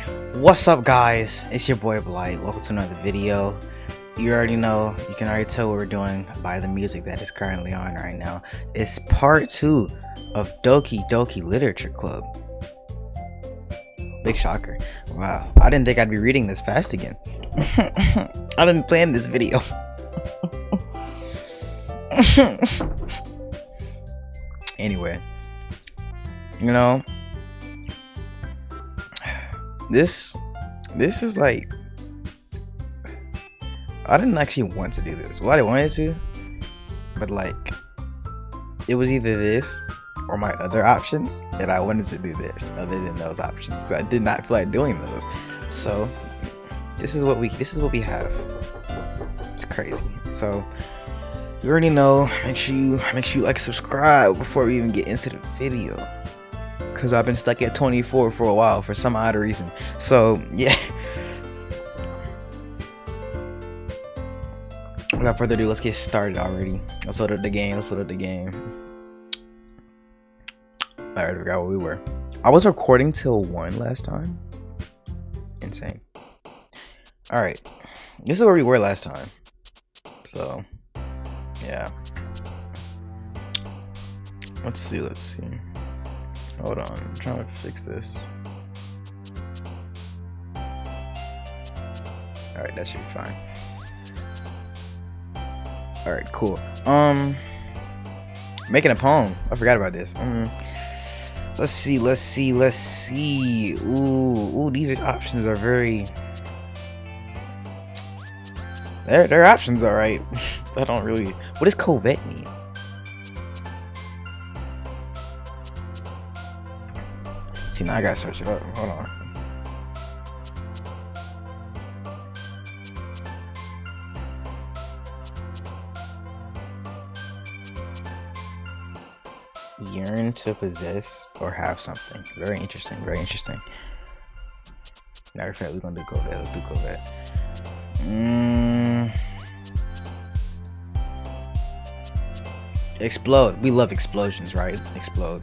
What's up, guys? It's your boy Blight. Welcome to another video. You already know, you can already tell what we're doing by the music that is currently on right now. It's part 2 of Doki Doki Literature Club. Big shocker. Wow, I didn't think I'd be reading this fast again. I didn't plan this video. Anyway, you know, this is like, I didn't actually want to do this. Well, I wanted to, but like, it was either this or my other options, and I wanted to do this other than those options because I did not feel like doing those. So this is what we have. It's crazy. So you already know, make sure you like, subscribe before we even get into the video, because I've been stuck at 24 for a while for some odd reason. So yeah, without further ado, let's get started already. Let's load up the game. I already forgot where we were. I was recording till 1 last time. Insane. Alright, this is where we were last time. So yeah, let's see. Hold on, I'm trying to fix this. Alright, that should be fine. Alright, cool. Making a poem. I forgot about this. Let's see. Ooh, these options are very, their options are right. I don't really, what does covet mean? See, now I gotta search it up. Hold on. Yearn to possess or have something. Very interesting. Matter of fact, we're gonna do covet. Let's do covet. Explode. We love explosions, right? Explode.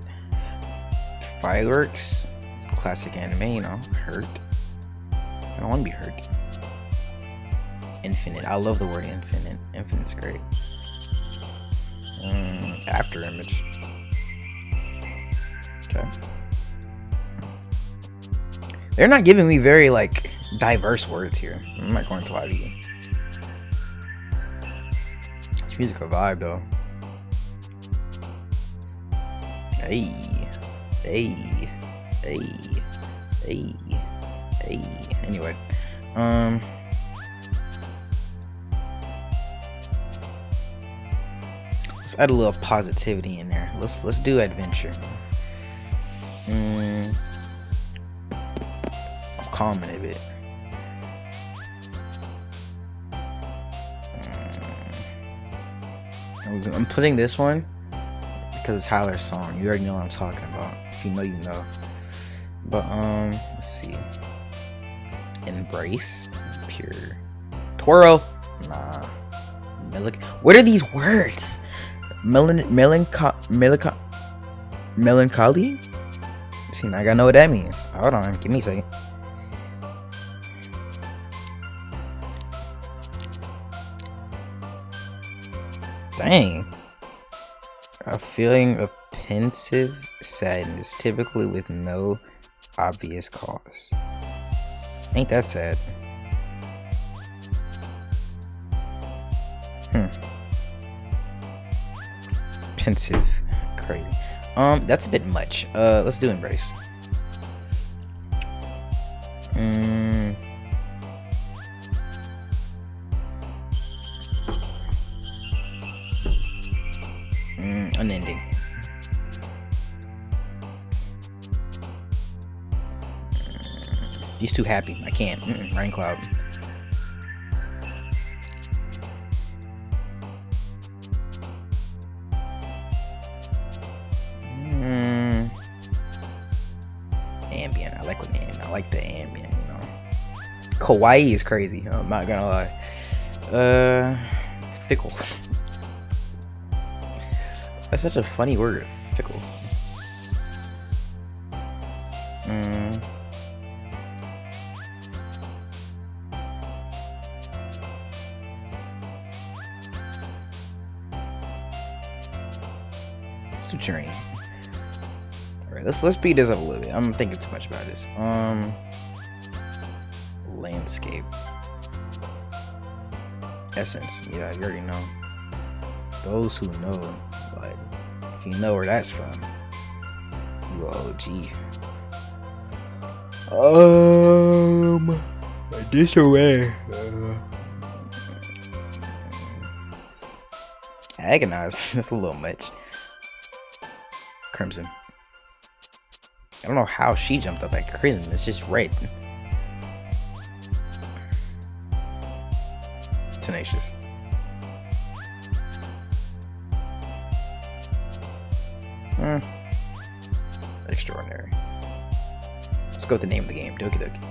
Fireworks. Classic anime, you know. Hurt. I don't want to be hurt. Infinite. I love the word infinite. Infinite's great. After image. Okay. They're not giving me very like diverse words here. I'm not going to lie to you. This music a vibe though. Hey. Anyway, let's add a little positivity in there. Let's do adventure. I'm calming a bit. I'm putting this one because of Tyler's song. You already know what I'm talking about. If you know, you know. But let's see. Embrace, pure, twirl. Nah. What are these words? Melancholy. See, now I gotta know what that means. Hold on, give me a second. Dang. A feeling of pensive sadness, typically with no obvious cause. Ain't that sad? Pensive. Crazy. That's a bit much. Let's do embrace. Unending. These too happy. I can't. Rain cloud. Ambient. I like the ambient, you know. Kawaii is crazy. I'm not gonna lie. Fickle. That's such a funny word. Fickle. too journey. Alright, let's speed this up a little bit. I'm thinking too much about this. Landscape. Essence. Yeah, you already know. Those who know, like, if you know where that's from, you a OG. Disarray. Agonize. That's a little much. Crimson. I don't know how she jumped up at crimson. It's just red. Tenacious. Extraordinary. Let's go with the name of the game. Doki Doki.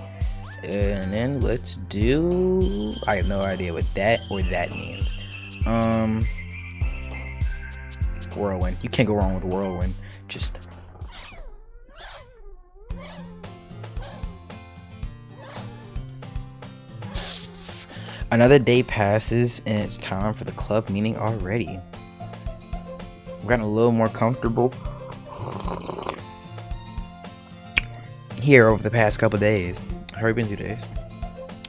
And then let's do... I have no idea what that or that means. Whirlwind. You can't go wrong with whirlwind. Just... Another day passes and it's time for the club meeting already. I've gotten a little more comfortable here over the past couple days. How have you been 2 days?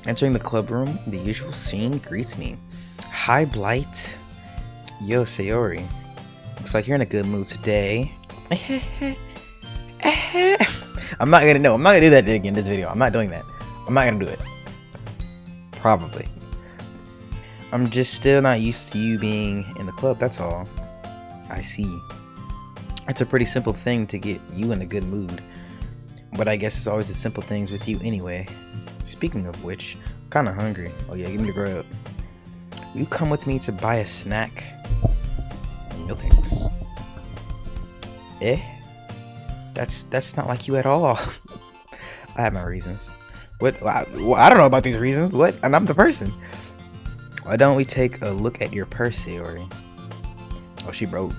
Entering the club room, the usual scene greets me. Hi, Blight. Yo, Sayori. Looks like you're in a good mood today. I'm not gonna do that again in this video. I'm not doing that. I'm not gonna do it. Probably. I'm just still not used to you being in the club, that's all. I see. It's a pretty simple thing to get you in a good mood. But I guess it's always the simple things with you anyway. Speaking of which, I'm kinda hungry. Oh yeah, give me the grub. Will you come with me to buy a snack? No thanks. That's not like you at all. I have my reasons. What? I don't know about these reasons. What? And I'm the person. Why don't we take a look at your purse, Sayori? Oh, she broke.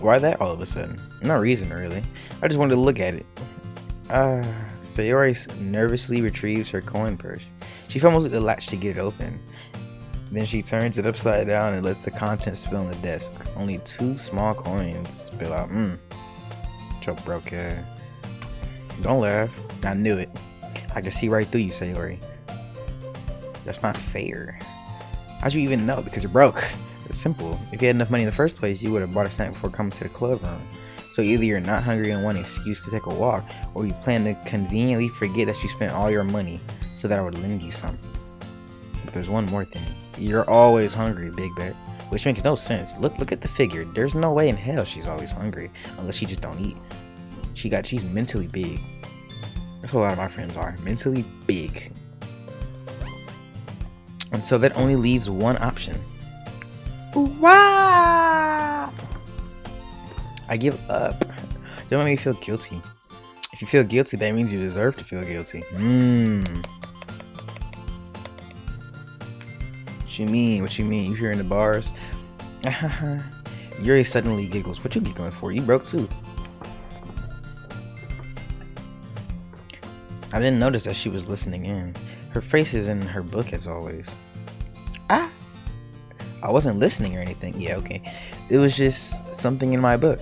Why that all of a sudden? No reason, really. I just wanted to look at it. Sayori nervously retrieves her coin purse. She fumbles with the latch to get it open. Then she turns it upside down and lets the contents spill on the desk. Only 2 small coins spill out. Choke broke. Don't laugh. I knew it. I can see right through you, Sayori. That's not fair. How'd you even know? Because you're broke. It's simple. If you had enough money in the first place, you would have bought a snack before coming to the club room. So either you're not hungry and want an excuse to take a walk, or you plan to conveniently forget that you spent all your money so that I would lend you some. But there's one more thing. You're always hungry, Big Bet. Which makes no sense. Look at the figure. There's no way in hell she's always hungry unless she just don't eat. She's mentally big. That's what a lot of my friends are. Mentally big. And so that only leaves one option. Wow! I give up. Don't make me feel guilty. If you feel guilty, that means you deserve to feel guilty. What you mean? What you mean? You hearing the bars? Yuri suddenly giggles. What you giggling for? You broke too. I didn't notice that she was listening in. Her face is in her book as always. I wasn't listening or anything. Yeah, okay. It was just something in my book.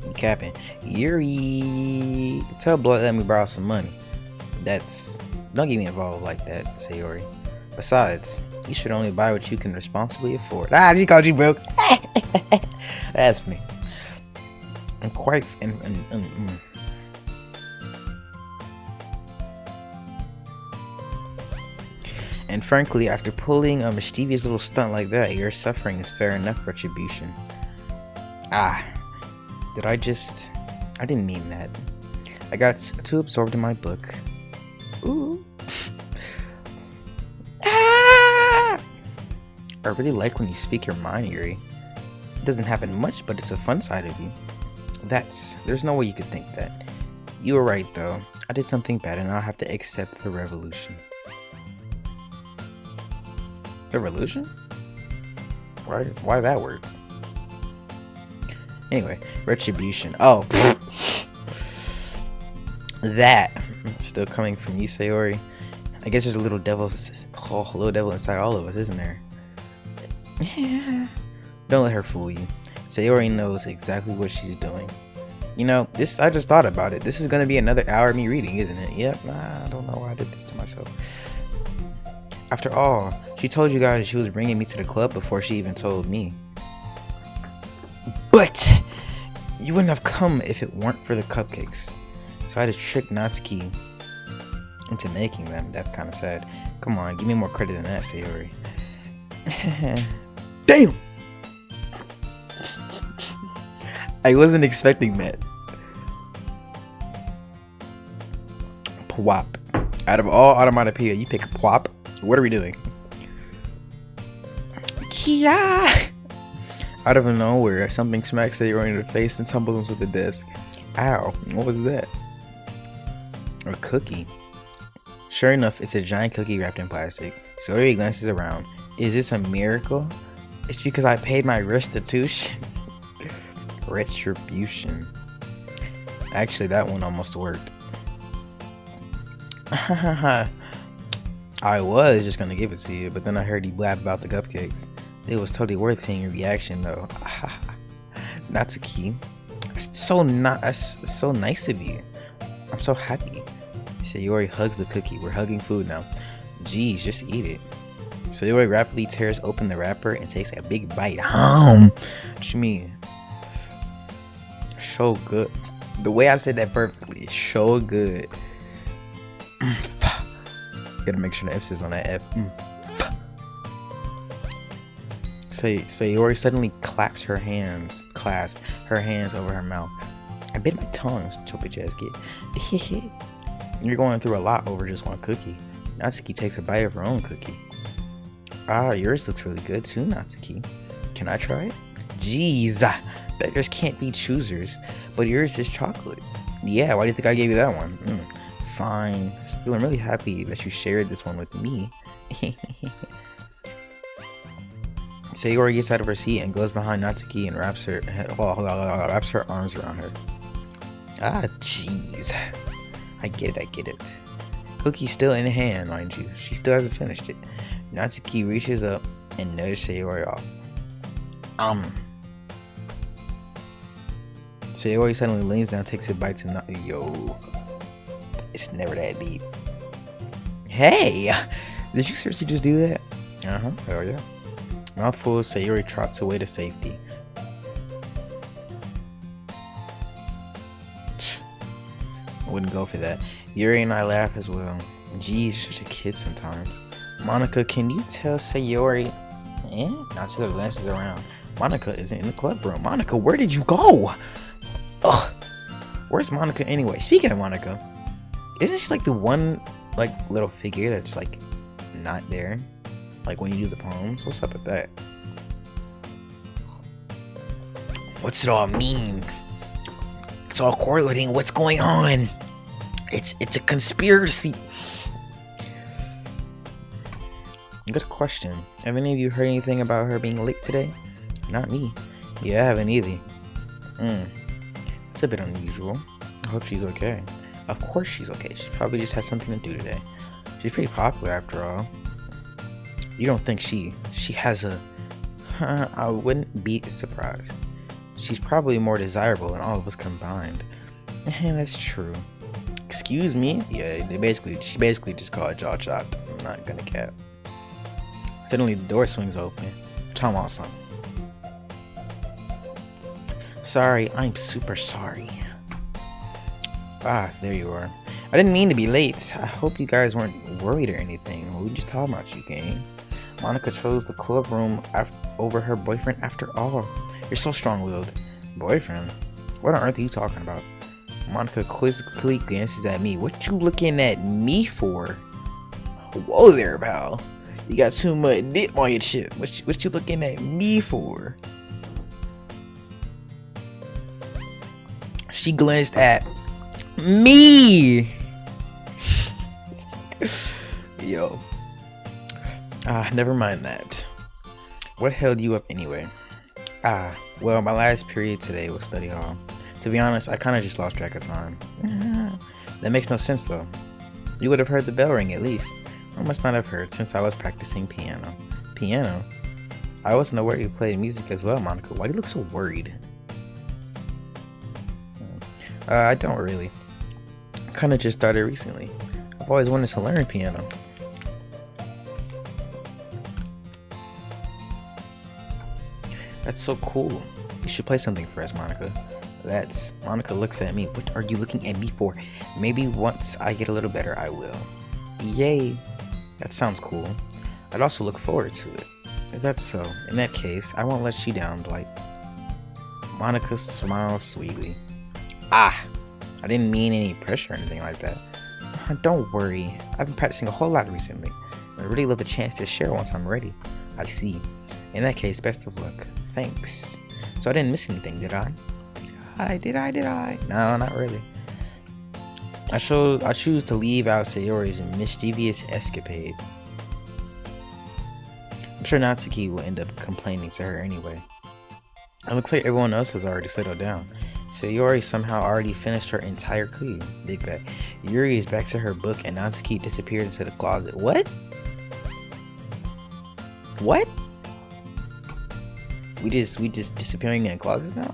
You capping. Yuri, tell Blood let me borrow some money. Don't get me involved like that, Sayori. Besides, you should only buy what you can responsibly afford. She called you broke. That's me. I'm quite And frankly, after pulling a mischievous little stunt like that, your suffering is fair enough retribution. I didn't mean that. I got too absorbed in my book. Ooh. I really like when you speak your mind, Yuri. It doesn't happen much, but it's a fun side of you. There's no way you could think that. You were right, though. I did something bad, and I'll have to accept the revolution. Revolution? Why that word? Anyway, retribution. Oh, that still coming from you, Sayori. I guess there's a little devil inside all of us, isn't there? Yeah. Don't let her fool you. Sayori knows exactly what she's doing. You know, I just thought about it. This is gonna be another hour of me reading, isn't it? Yep, I don't know why I did this to myself. After all, she told you guys she was bringing me to the club before she even told me. But you wouldn't have come if it weren't for the cupcakes. So I had to trick Natsuki into making them. That's kind of sad. Come on, give me more credit than that, Sayori. Damn! I wasn't expecting that. Pwop. Out of all automatopoeia, you pick Pwop. What are we doing? Kia! Out of nowhere, something smacks Sayori in the face and tumbles onto the desk. Ow, what was that? A cookie. Sure enough, it's a giant cookie wrapped in plastic. Sayori glances around. Is this a miracle? It's because I paid my restitution. Retribution. Actually, that one almost worked. I was just gonna give it to you, but then I heard you blab about the cupcakes. It was totally worth seeing your reaction, though. Natsuki. It's so nice of you. I'm so happy. Sayori hugs the cookie. We're hugging food now. Jeez, just eat it. Sayori rapidly tears open the wrapper and takes a big bite. What you mean? So good. The way I said that perfectly. So good. Gotta make sure the F is on that F. Sayori suddenly clasp her hands over her mouth. I bit my tongue, choppy ass kid. You're going through a lot over just one cookie. Natsuki takes a bite of her own cookie. Ah, yours looks really good too, Natsuki. Can I try it? Jeez, beggars can't be choosers, but yours is chocolate. Yeah, why do you think I gave you that one? Fine. Still, I'm really happy that you shared this one with me. Sayori gets out of her seat and goes behind Natsuki and wraps her arms around her. Ah, jeez. I get it. Cookie's still in hand, mind you. She still hasn't finished it. Natsuki reaches up and nudges Sayori off. Sayori suddenly leans down, takes a bite to Yo. It's never that deep. Hey! Did you seriously just do that? Hell yeah. Mouthful, Sayori trots away to safety. I wouldn't go for that. Yuri and I laugh as well. Jeez, you're such a kid sometimes. Monica, can you tell Sayori? Natsuko glances around. Monica isn't in the club room. Monica, where did you go? Ugh. Where's Monica anyway? Speaking of Monica, isn't she like the one little figure that's like not there? Like when you do the poems? What's up with that? What's it all mean? It's all correlating. What's going on? It's a conspiracy. Good question. Have any of you heard anything about her being late today? Not me. Yeah, I haven't either. It's a bit unusual. I hope she's okay. Of course she's okay. She probably just has something to do today. She's pretty popular after all. You don't think she has a... I wouldn't be surprised. She's probably more desirable than all of us combined. That's true. Excuse me? Yeah, she basically just called jaw chopped. I'm not gonna cap. Suddenly the door swings open. Talking about something. Sorry, I'm super sorry. Ah, there you are. I didn't mean to be late. I hope you guys weren't worried or anything. We were just talking about you, gang. Monica chose the club room over her boyfriend after all. You're so strong-willed. Boyfriend? What on earth are you talking about? Monica quizzically glances at me. What you looking at me for? Whoa there, pal. You got too much dip on your chip. What you looking at me for? She glanced at me. Yo. Never mind that. What held you up anyway? Well, my last period today was study hall. To be honest, I kind of just lost track of time. That makes no sense though. You would have heard the bell ring at least. I must not have heard since I was practicing piano. Piano? I wasn't aware you played music as well, Monica. Why do you look so worried? I don't really. I kind of just started recently. I've always wanted to learn piano. That's so cool. You should play something for us, Monica. Monica looks at me. What are you looking at me for? Maybe once I get a little better, I will. Yay. That sounds cool. I'd also look forward to it. Is that so? In that case, I won't let you down, Blight. Monica smiles sweetly. Ah! I didn't mean any pressure or anything like that. Don't worry. I've been practicing a whole lot recently. I really love the chance to share once I'm ready. I see. In that case, best of luck. Thanks. So I didn't miss anything, did I? Did I? No, not really. I choose to leave out Sayori's mischievous escapade. I'm sure Natsuki will end up complaining to her anyway. It looks like everyone else has already settled down. Sayori somehow already finished her entire cookie. Big bet. Yuri is back to her book and Natsuki disappeared into the closet. What? What? We just disappearing in closets now?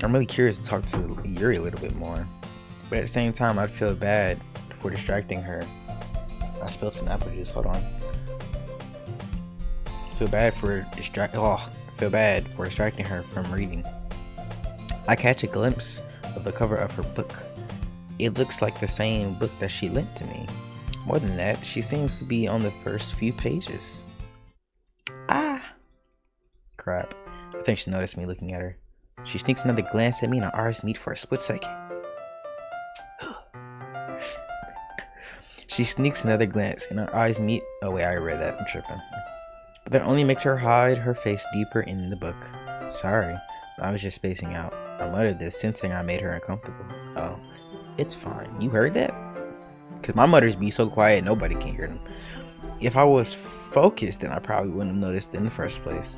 I'm really curious to talk to Yuri a little bit more. But at the same time, I'd feel bad for distracting her. I spilled some apple juice, hold on. Feel bad for distracting her from reading. I catch a glimpse of the cover of her book. It looks like the same book that she lent to me. More than that, she seems to be on the first few pages. Ah! Crap. I think she noticed me looking at her. She sneaks another glance at me and our eyes meet for a split second. She sneaks another glance and our eyes meet. Oh wait, I read that. I'm tripping. But that only makes her hide her face deeper in the book. Sorry, I was just spacing out. I muttered this, sensing I made her uncomfortable. Oh, it's fine. You heard that? Cause my mutters be so quiet, nobody can hear them. If I was focused, then I probably wouldn't have noticed in the first place.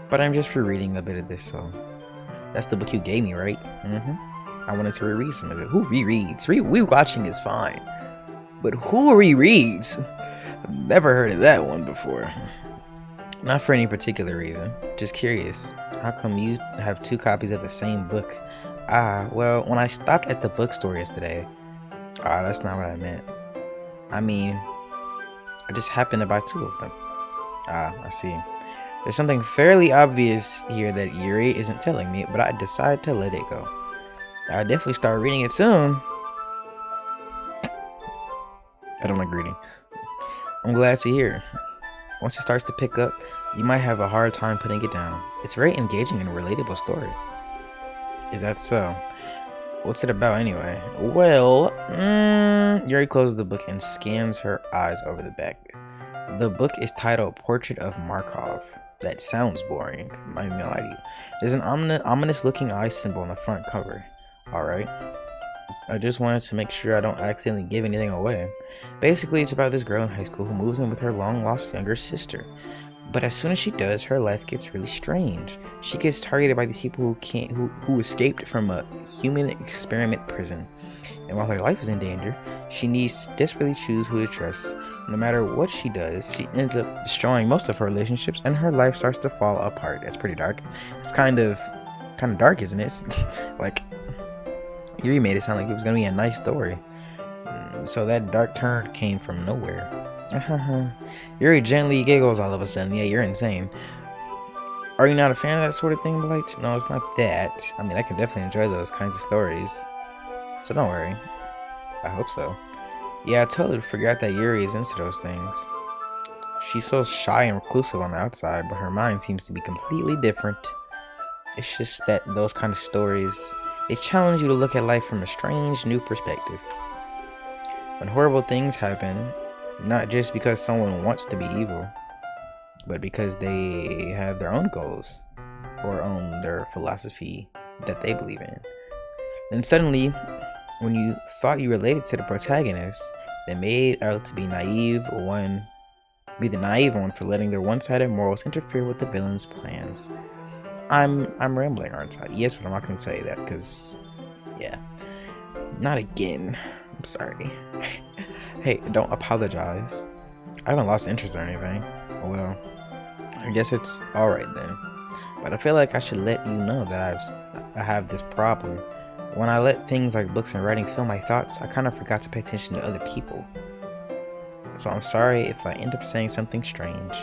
But I'm just rereading a bit of this, so that's the book you gave me, right? I wanted to reread some of it. Who rereads? Rewatching is fine, but who rereads? I've never heard of that one before. Not for any particular reason, just curious. How come you have two copies of the same book? Well, when I stopped at the bookstore yesterday. That's not what I meant. I mean, I just happened to buy two of them. I see. There's something fairly obvious here that Yuri isn't telling me, but I decide to let it go. I'll definitely start reading it soon. I don't like reading. I'm glad to hear. Once it starts to pick up, you might have a hard time putting it down. It's a very engaging and relatable story. Is that so? What's it about anyway? Well, Yuri closes the book and scans her eyes over the back. The book is titled Portrait of Markov. That sounds boring. I'm not even gonna lie to you. There's an ominous looking eye symbol on the front cover. Alright. I just wanted to make sure I don't accidentally give anything away. Basically, it's about this girl in high school who moves in with her long lost younger sister. But as soon as she does, her life gets really strange. She gets targeted by these people who escaped from a human experiment prison. And while her life is in danger, she needs to desperately choose who to trust. No matter what she does, she ends up destroying most of her relationships and her life starts to fall apart. That's pretty dark. It's kind of dark, isn't it? Like, Yuri made it sound like it was gonna be a nice story. So that dark turn came from nowhere. Yuri gently giggles all of a sudden. Yeah, you're insane. Are you not a fan of that sort of thing, Blight? No, it's not that. I mean, I can definitely enjoy those kinds of stories. So don't worry. I hope so. Yeah, I totally forgot that Yuri is into those things. She's so shy and reclusive on the outside, but her mind seems to be completely different. It's just that those kind of stories, they challenge you to look at life from a strange new perspective. When horrible things happen, not just because someone wants to be evil, but because they have their own goals or own their philosophy that they believe in. And suddenly, when you thought you related to the protagonist, they made out to be the naive one for letting their one-sided morals interfere with the villain's plans. I'm rambling, aren't I? Yes, but I'm not going to say that because, yeah, not again. I'm sorry. Hey, don't apologize. I haven't lost interest or anything. Well, I guess it's alright then. But I feel like I should let you know that I have this problem. When I let things like books and writing fill my thoughts, I kind of forgot to pay attention to other people. So I'm sorry if I end up saying something strange.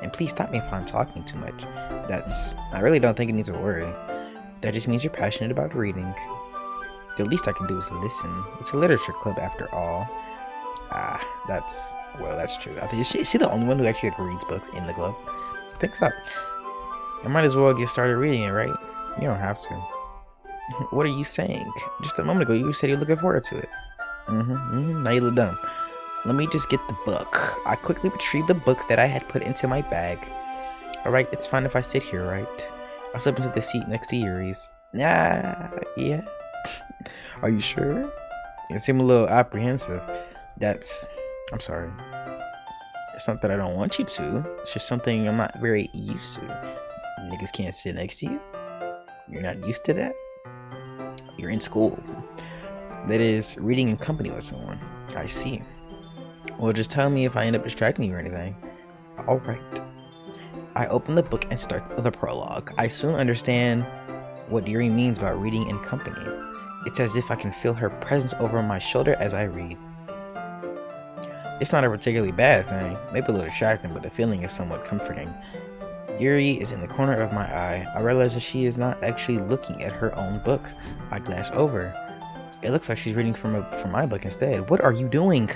And please stop me if I'm talking too much. I really don't think it needs a worry. That just means you're passionate about reading. The least I can do is listen. It's a literature club after all. That's true. I think is she the only one who actually reads books in the club? I think so. I might as well get started reading it, right? You don't have to. What are you saying? Just a moment ago, you said you're looking forward to it. Now you look dumb. Let me just get the book. I quickly retrieved the book that I had put into my bag. Alright, it's fine if I sit here, right? I'll slip into the seat next to Yuri's. Yeah. Are you sure? You seem a little apprehensive. I'm sorry. It's not that I don't want you to. It's just something I'm not very used to. Niggas can't sit next to you. You're not used to that. You're in school. That is, reading in company with someone. I see. Well, just tell me if I end up distracting you or anything. Alright. I open the book and start the prologue. I soon understand what Yuri means by reading in company. It's as if I can feel her presence over my shoulder as I read. It's not a particularly bad thing, maybe a little distracting, but the feeling is somewhat comforting. Yuri is in the corner of my eye. I realize that she is not actually looking at her own book. I glance over. It looks like she's reading from my book instead. What are you doing?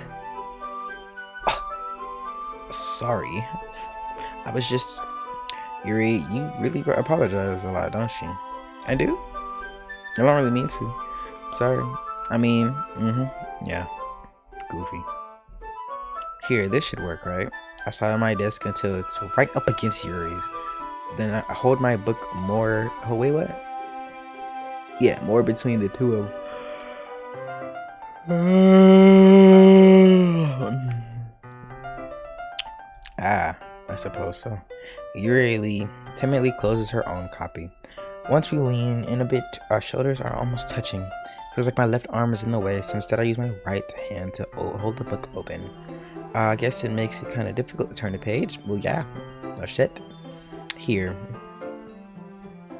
Sorry. I was just... Yuri, you really apologize a lot, don't you? I do? I don't really mean to. Sorry. I mean, yeah. Goofy. Here, this should work, right? I sat on my desk until it's right up against Yuri's. Then I hold my book more... Oh, wait, what? Yeah, more between the two of I suppose so. Yuri timidly closes her own copy. Once we lean in a bit, our shoulders are almost touching. Feels like my left arm is in the way, so instead I use my right hand to hold the book open. I guess it makes it kind of difficult to turn the page. Well, yeah. No shit. Here.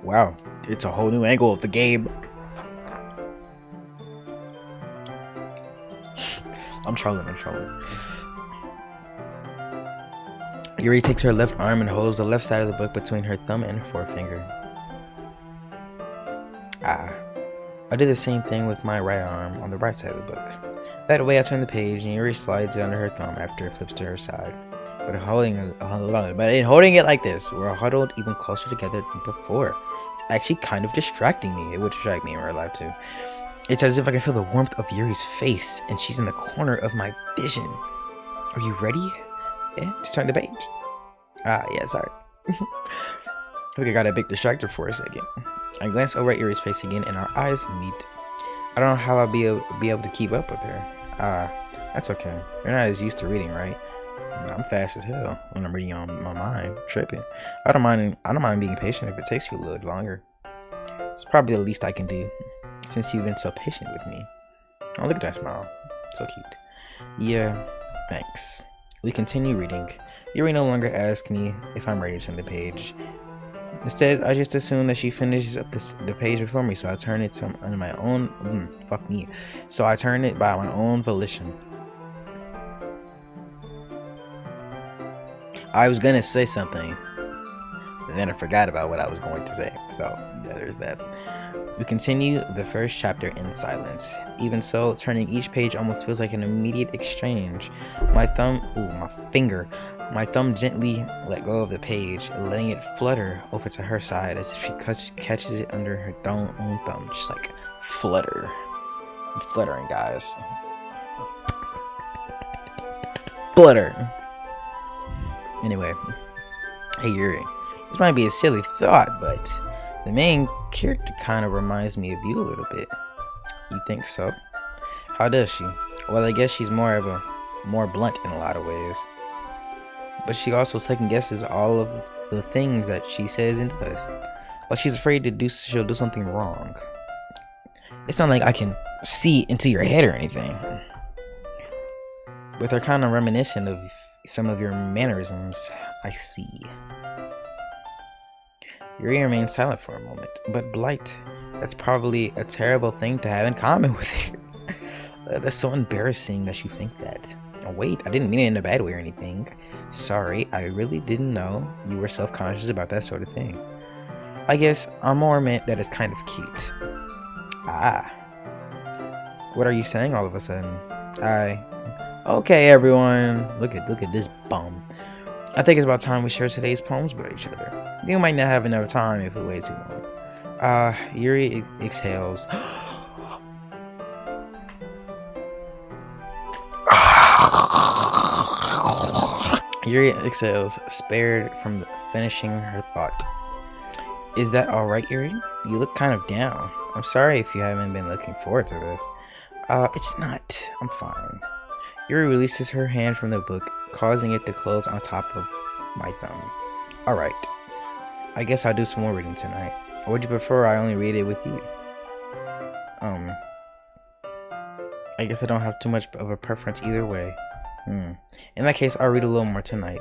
Wow. It's a whole new angle of the game. I'm trolling. Yuri takes her left arm and holds the left side of the book between her thumb and forefinger. I do the same thing with my right arm on the right side of the book. That way I turn the page and Yuri slides it under her thumb after it flips to her side. But in holding it like this, we're huddled even closer together than before. It's actually kind of distracting me. It would distract me in real life too. It's as if I can feel the warmth of Yuri's face and she's in the corner of my vision. Are you ready? Yeah, to turn the page. Yeah, sorry. I think I got a bit distracted for a second. I glance over at Yuri's face again and our eyes meet. I don't know how I'll be able to keep up with her. That's okay. You're not as used to reading, right? I'm fast as hell when I'm reading on my mind. Tripping. I don't mind being patient if it takes you a little longer. It's probably the least I can do, since you've been so patient with me. Oh, look at that smile. So cute. Yeah, thanks. We continue reading. Yuri no longer asks me if I'm ready to turn the page. Instead, I just assume that she finishes up the page before me, so I turn it on my own. Fuck me. So I turn it by my own volition. I was gonna say something, but then I forgot about what I was going to say. So yeah, there's that. We continue the first chapter in silence. Even so, turning each page almost feels like an immediate exchange. My thumb gently let go of the page, letting it flutter over to her side as if she catches it under her own thumb. Just like flutter. I'm fluttering, guys. Flutter. Anyway. Hey Yuri. This might be a silly thought, but the main character kind of reminds me of you a little bit. You think so? How does she? Well, I guess she's more blunt in a lot of ways. But she also second guesses all of the things that she says and does. Like she's afraid she'll do something wrong. It's not like I can see into your head or anything. but they're kind of reminiscent of some of your mannerisms. I see. Yuri remained silent for a moment, but Blight, that's probably a terrible thing to have in common with you. That's so embarrassing that you think that. Oh, wait, I didn't mean it in a bad way or anything. Sorry, I really didn't know you were self-conscious about that sort of thing. I guess I more meant that it's kind of cute. Ah. What are you saying all of a sudden? Okay, everyone. Look at this bum. I think it's about time we share today's poems with each other. You might not have enough time if we wait too long. Yuri exhales. Yuri exhales, spared from finishing her thought. Is that alright, Yuri? You look kind of down. I'm sorry if you haven't been looking forward to this. It's not. I'm fine. Yuri releases her hand from the book, causing it to close on top of my thumb. Alright. I guess I'll do some more reading tonight. Or would you prefer I only read it with you? I guess I don't have too much of a preference either way. In that case, I'll read a little more tonight.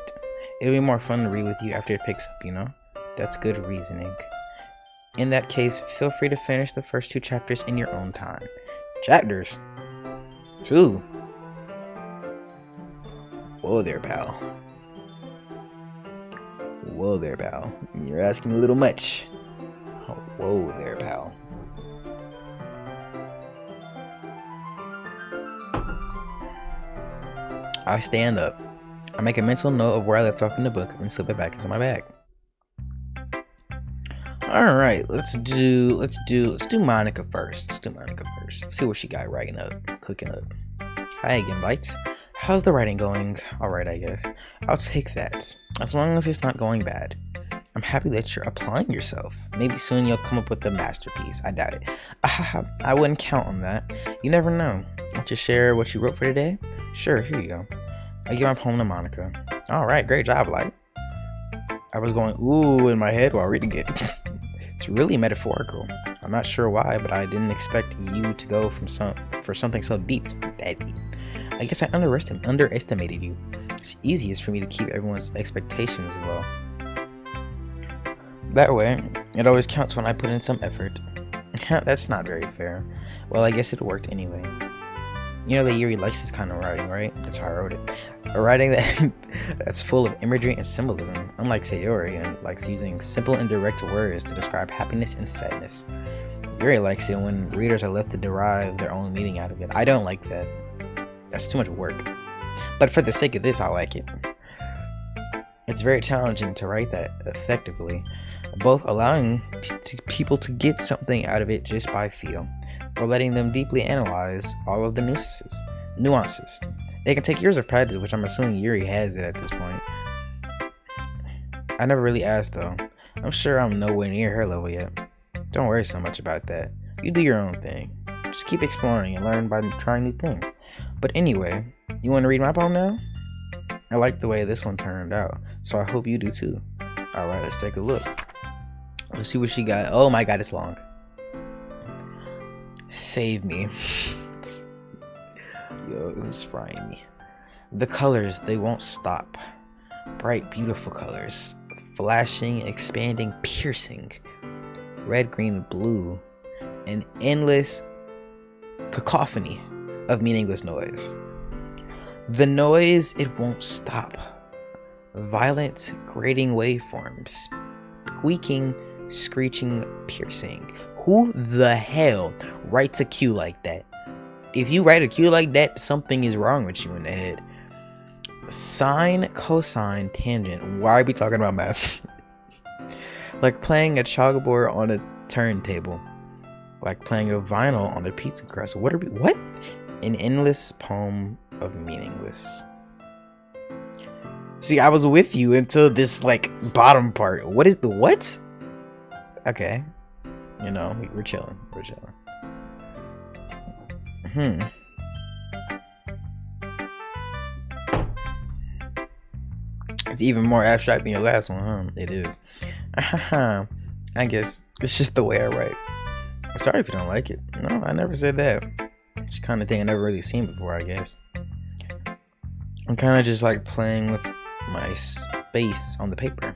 It'll be more fun to read with you after it picks up, you know? That's good reasoning. In that case, feel free to finish the first 2 chapters in your own time. Chapters? 2? Whoa there, pal. Whoa there, pal. You're asking a little much. Oh, whoa there, pal. I stand up. I make a mental note of where I left off in the book and slip it back into my bag. Alright, let's do Monica first. See what she got cooking up. Hi again, Bites. How's the writing going? Alright, I guess. I'll take that. As long as it's not going bad. I'm happy that you're applying yourself. Maybe soon you'll come up with a masterpiece. I doubt it. I wouldn't count on that. You never know. Want to share what you wrote for today? Sure, here you go. I give my poem to Monica. Alright, great job, Light. I was going ooh in my head while reading it. It's really metaphorical. I'm not sure why, but I didn't expect you to go for something so deep. I guess I underestimated you. It's easiest for me to keep everyone's expectations low. That way, it always counts when I put in some effort. That's not very fair. Well, I guess it worked anyway. You know that Yuri likes this kind of writing, right? That's how I wrote it. A writing that's full of imagery and symbolism, unlike Sayori, and likes using simple and direct words to describe happiness and sadness. Yuri likes it when readers are left to derive their own meaning out of it. I don't like that. That's too much work. But for the sake of this, I like it. It's very challenging to write that effectively, both allowing people to get something out of it just by feel, or letting them deeply analyze all of the nuances. It can take years of practice, which I'm assuming Yuri has it at this point. I never really asked though. I'm sure I'm nowhere near her level yet. Don't worry so much about that. You do your own thing. Just keep exploring and learn by trying new things. But anyway, you want to read my poem now? I like the way this one turned out, so I hope you do too. Alright, let's take a look. Let's see what she got. Oh my god, it's long. Save me. Yo, it was frying me. The colors, they won't stop. Bright, beautiful colors. Flashing, expanding, piercing. Red, green, blue. An endless cacophony of meaningless noise. The noise, it won't stop. Violent, grating waveforms. Squeaking, screeching, piercing. Who the hell writes a cue like that? If you write a cue like that, something is wrong with you in the head. Sine, cosine, tangent. Why are we talking about math? Like playing a chalkboard on a turntable. Like playing a vinyl on a pizza crust. What? An endless poem of meaningless. See, I was with you until this like bottom part. What is the what? Okay. You know, we're chilling. It's even more abstract than your last one, huh? It is. I guess it's just the way I write. I'm sorry if you don't like it. No, I never said that. It's the kind of thing I never really seen before, I guess. I'm kind of just like playing with my space on the paper.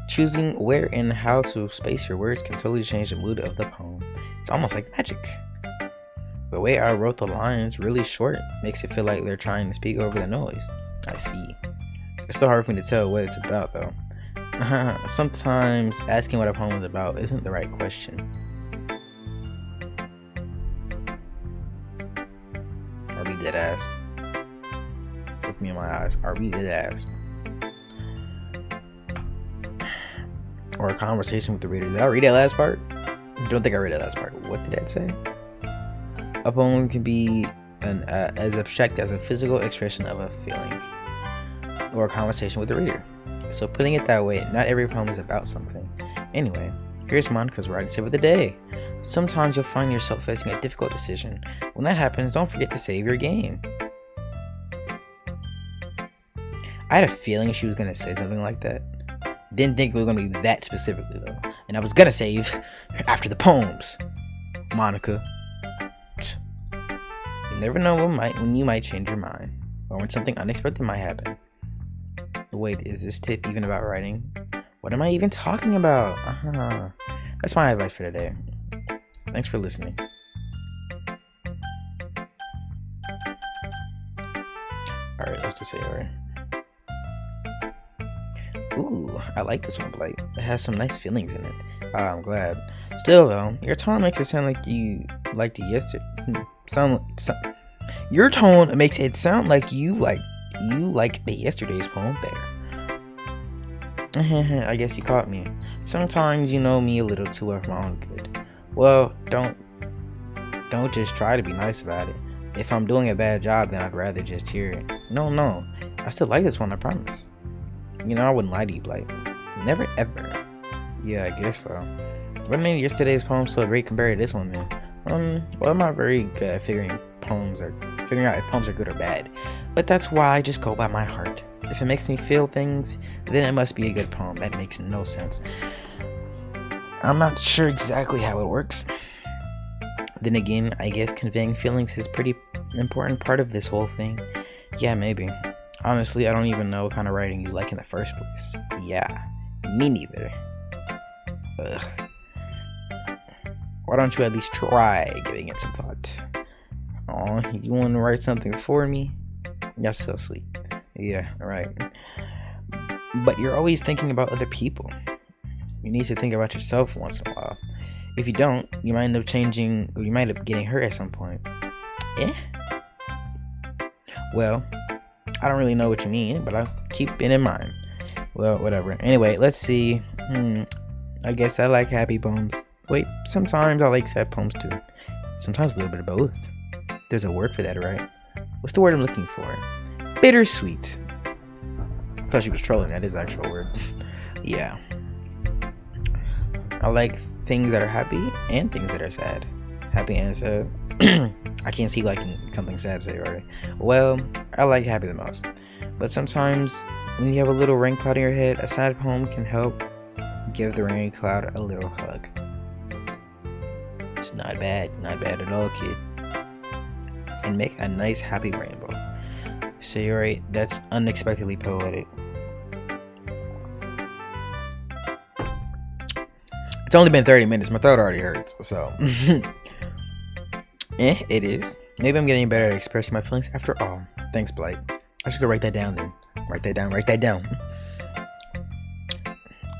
Choosing where and how to space your words can totally change the mood of the poem. It's almost like magic. The way I wrote the lines really short makes it feel like they're trying to speak over the noise. I see. It's still hard for me to tell what it's about though. Sometimes asking what a poem is about isn't the right question. Are we dead ass? Look me in my eyes. Are we dead ass? Or a conversation with the reader. Did I read that last part? I don't think I read that last part. What did that say? A poem can be as abstract as a physical expression of a feeling or a conversation with the reader. So putting it that way, not every poem is about something. Anyway, here's Monica's writing tip of the day. Sometimes you'll find yourself facing a difficult decision. When that happens, don't forget to save your game. I had a feeling she was going to say something like that. Didn't think it was going to be that specifically though. And I was going to save after the poems. Monica. You never know when you might change your mind. Or when something unexpected might happen. Wait, is this tip even about writing? What am I even talking about? That's my advice for today. Thanks for listening. Alright, let's just say alright. Ooh, I like this one, Blake. It has some nice feelings in it. I'm glad. Still though, your tone makes it sound like you liked it yesterday. Your tone makes it sound like you liked yesterday's poem better. I guess you caught me. Sometimes you know me a little too well for my own good. Well, don't just try to be nice about it. If I'm doing a bad job, then I'd rather just hear it. No, I still like this one, I promise. You know, I wouldn't lie to you, Blake. Never ever. Yeah, I guess so. What made yesterday's poem so great compared to this one, then? Well, I'm not very good at figuring out if poems are good or bad. But that's why I just go by my heart. If it makes me feel things, then it must be a good poem. That makes no sense. I'm not sure exactly how it works. Then again, I guess conveying feelings is a pretty important part of this whole thing. Yeah, maybe. Honestly, I don't even know what kind of writing you like in the first place. Yeah, me neither. Ugh. Why don't you at least try giving it some thought? Aw, you want to write something for me? That's so sweet. Yeah, right. But you're always thinking about other people. You need to think about yourself once in a while. If you don't, you might end up changing, or you might end up getting hurt at some point. Well, I don't really know what you mean, but I'll keep it in mind. Well, whatever. Anyway, let's see. I guess I like happy poems. Wait, sometimes I like sad poems too. Sometimes a little bit of both. There's a word for that, right? What's the word I'm looking for? Bittersweet. I thought she was trolling. That is the actual word. Yeah. I like things that are happy and things that are sad. Happy and sad. I can't see liking something sad say already. Well, I like happy the most. But sometimes when you have a little rain cloud in your head, a sad poem can help give the rain cloud a little hug. It's not bad at all, kid. And make a nice happy rainbow. So you're right, that's unexpectedly poetic. It's only been 30 minutes, my throat already hurts, so. It is. Maybe I'm getting better at expressing my feelings after all. Thanks, Blake. I should go write that down then. Write that down.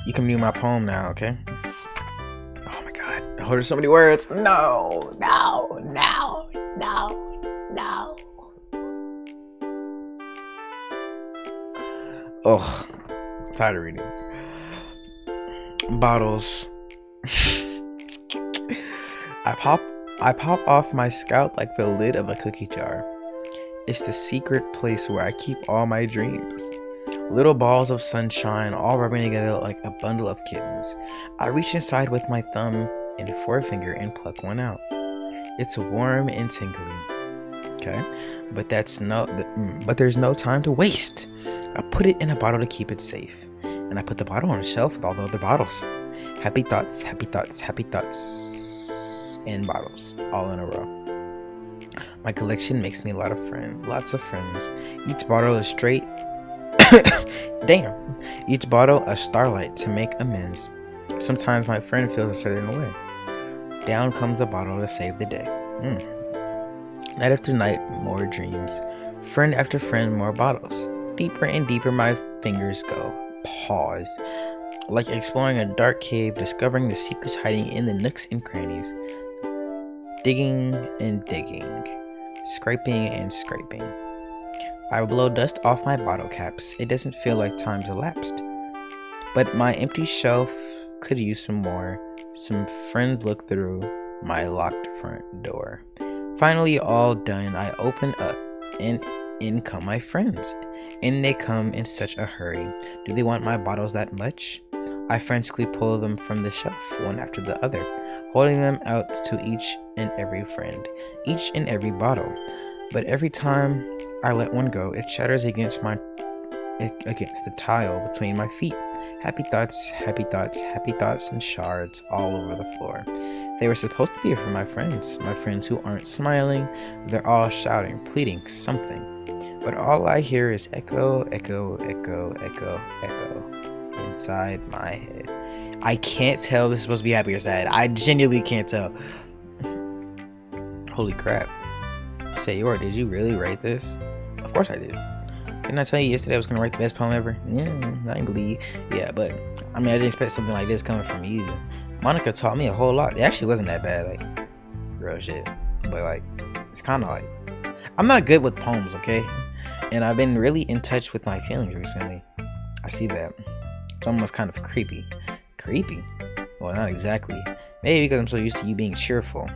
You can read my poem now, okay? Oh my god. Oh, there's so many words. No. Ugh. I'm tired of reading. Bottles. I pop off my scalp like the lid of a cookie jar. It's the secret place where I keep all my dreams. Little balls of sunshine all rubbing together like a bundle of kittens. I reach inside with my thumb and forefinger and pluck one out. It's warm and tingly. Okay, but there's no time to waste. I put it in a bottle to keep it safe, and I put the bottle on a shelf with all the other bottles. Happy thoughts, and bottles, all in a row. My collection makes me lots of friends. Each bottle is straight. Damn. Each bottle a starlight to make amends. Sometimes my friend feels a certain way. Down comes a bottle to save the day. Night after night, more dreams. Friend after friend, more bottles. Deeper and deeper my fingers go. Pause. Like exploring a dark cave, discovering the secrets hiding in the nooks and crannies. Digging and digging. Scraping and scraping. I blow dust off my bottle caps. It doesn't feel like time's elapsed. But my empty shelf could use some more. Some friend look through my locked front door. Finally all done, I open up and in come my friends. In they come in such a hurry. Do they want my bottles that much? I frantically pull them from the shelf, one after the other, holding them out to each and every friend, each and every bottle. But every time I let one go, it shatters against the tile between my feet. Happy thoughts, happy thoughts, happy thoughts, and shards all over the floor. They were supposed to be for my friends who aren't smiling. They're all shouting, pleading something. But all I hear is echo, echo, echo, echo, echo inside my head. I can't tell if this is supposed to be happy or sad. I genuinely can't tell. Holy crap. Sayor, did you really write this? Of course I did. Didn't I tell you yesterday I was going to write the best poem ever? Yeah, I believe. Yeah, but I mean, I didn't expect something like this coming from you. Monica taught me a whole lot. It actually wasn't that bad, like, real shit. But, like, it's kind of like, I'm not good with poems, okay? And I've been really in touch with my feelings recently. I see that. It's almost kind of creepy. Creepy? Well, not exactly. Maybe because I'm so used to you being cheerful.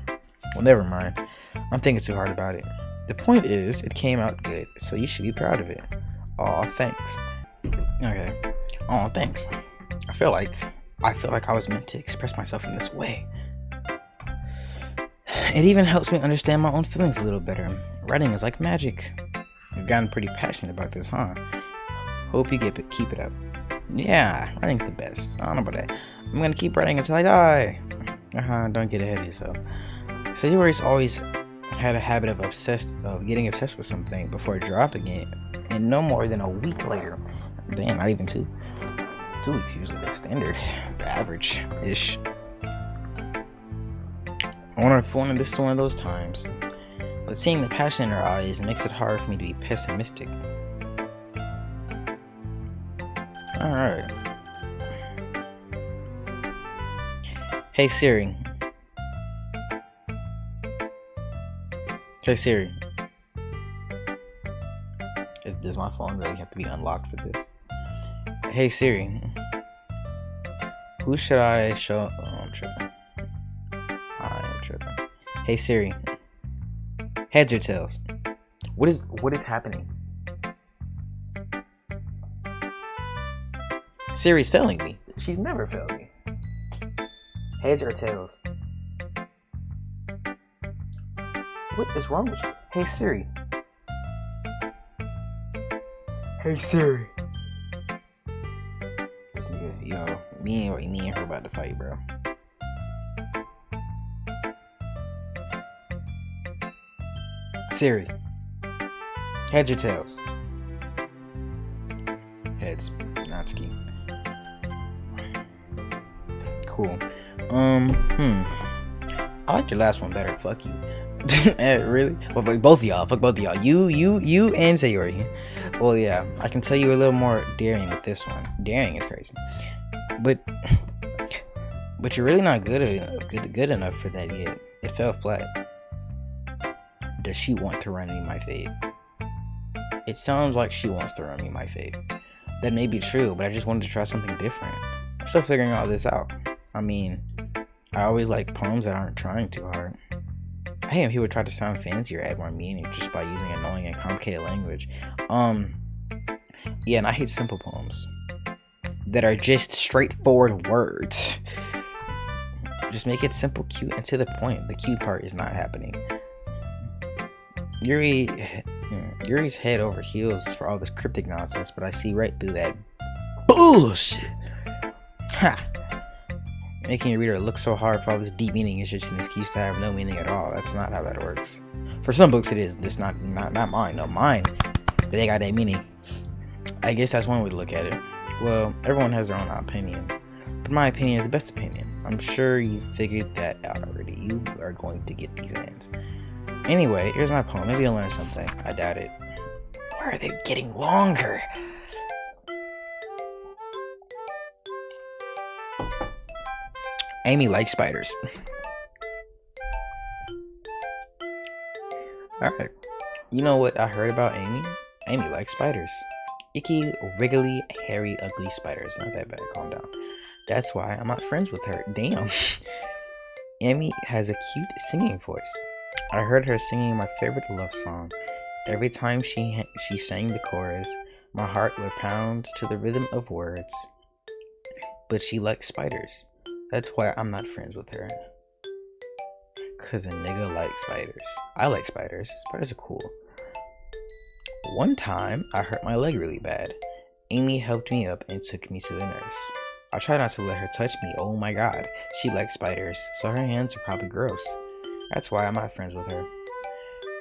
Well, never mind. I'm thinking too hard about it. The point is, it came out good, so you should be proud of it. Aw, thanks. Okay. Aw, thanks. I feel like I was meant to express myself in this way. It even helps me understand my own feelings a little better. Writing is like magic. You've gotten pretty passionate about this, huh? Hope you keep it up. Yeah, writing's the best. I don't know about that. I'm gonna keep writing until I die. Don't get ahead of yourself. So you always had a habit of getting obsessed with something before dropping it, and no more than a week later. Damn, not even 2 weeks usually the standard, the average-ish. I wonder if this is one of those times. But seeing the passion in her eyes makes it hard for me to be pessimistic. Alright. Hey Siri. Hey Siri. Does my phone really have to be unlocked for this? Hey Siri. Who should I show? Oh, I'm tripping. I am tripping. Hey Siri. Heads or tails? What is happening? Siri's failing me. She's never failed me. Heads or tails? What is wrong with you? Hey Siri. Hey Siri. This nigga, yo, me and her about to fight, bro. Siri. Heads or tails? Heads. Natsuki. Cool. I like your last one better. Fuck you. Really? Well, like both of y'all. Fuck both of y'all. You and Sayori. Well, yeah. I can tell you a little more daring with this one. Daring is crazy. But you're really not good enough for that yet. It fell flat. Does she want to run me my fate? It sounds like she wants to run me my fate. That may be true, but I just wanted to try something different. I'm still figuring all this out. I mean, I always like poems that aren't trying too hard. I hate when people try to sound fancy or add more meaning just by using annoying and complicated language. Yeah, and I hate simple poems that are just straightforward words. Just make it simple, cute, and to the point. The cute part is not happening. Yuri's head over heels for all this cryptic nonsense, but I see right through that bullshit. Ha! Making a reader look so hard for all this deep meaning is just an excuse to have no meaning at all. That's not how that works. For some books it is. It's not mine. No, mine. They got that meaning. I guess that's one way to look at it. Well, everyone has their own opinion, but my opinion is the best opinion. I'm sure you figured that out already. You are going to get these ends. Anyway, here's my poem. Maybe you'll learn something. I doubt it. Why are they getting longer? Amy likes spiders. Alright. You know what I heard about Amy? Amy likes spiders. Icky, wriggly, hairy, ugly spiders. Not that bad. Calm down. That's why I'm not friends with her. Damn. Amy has a cute singing voice. I heard her singing my favorite love song. Every time she sang the chorus, my heart would pound to the rhythm of words. But she likes spiders. That's why I'm not friends with her. Cause a nigga likes spiders. I like spiders. Spiders are cool. One time, I hurt my leg really bad. Amy helped me up and took me to the nurse. I tried not to let her touch me. Oh my god. She likes spiders, so her hands are probably gross. That's why I'm not friends with her.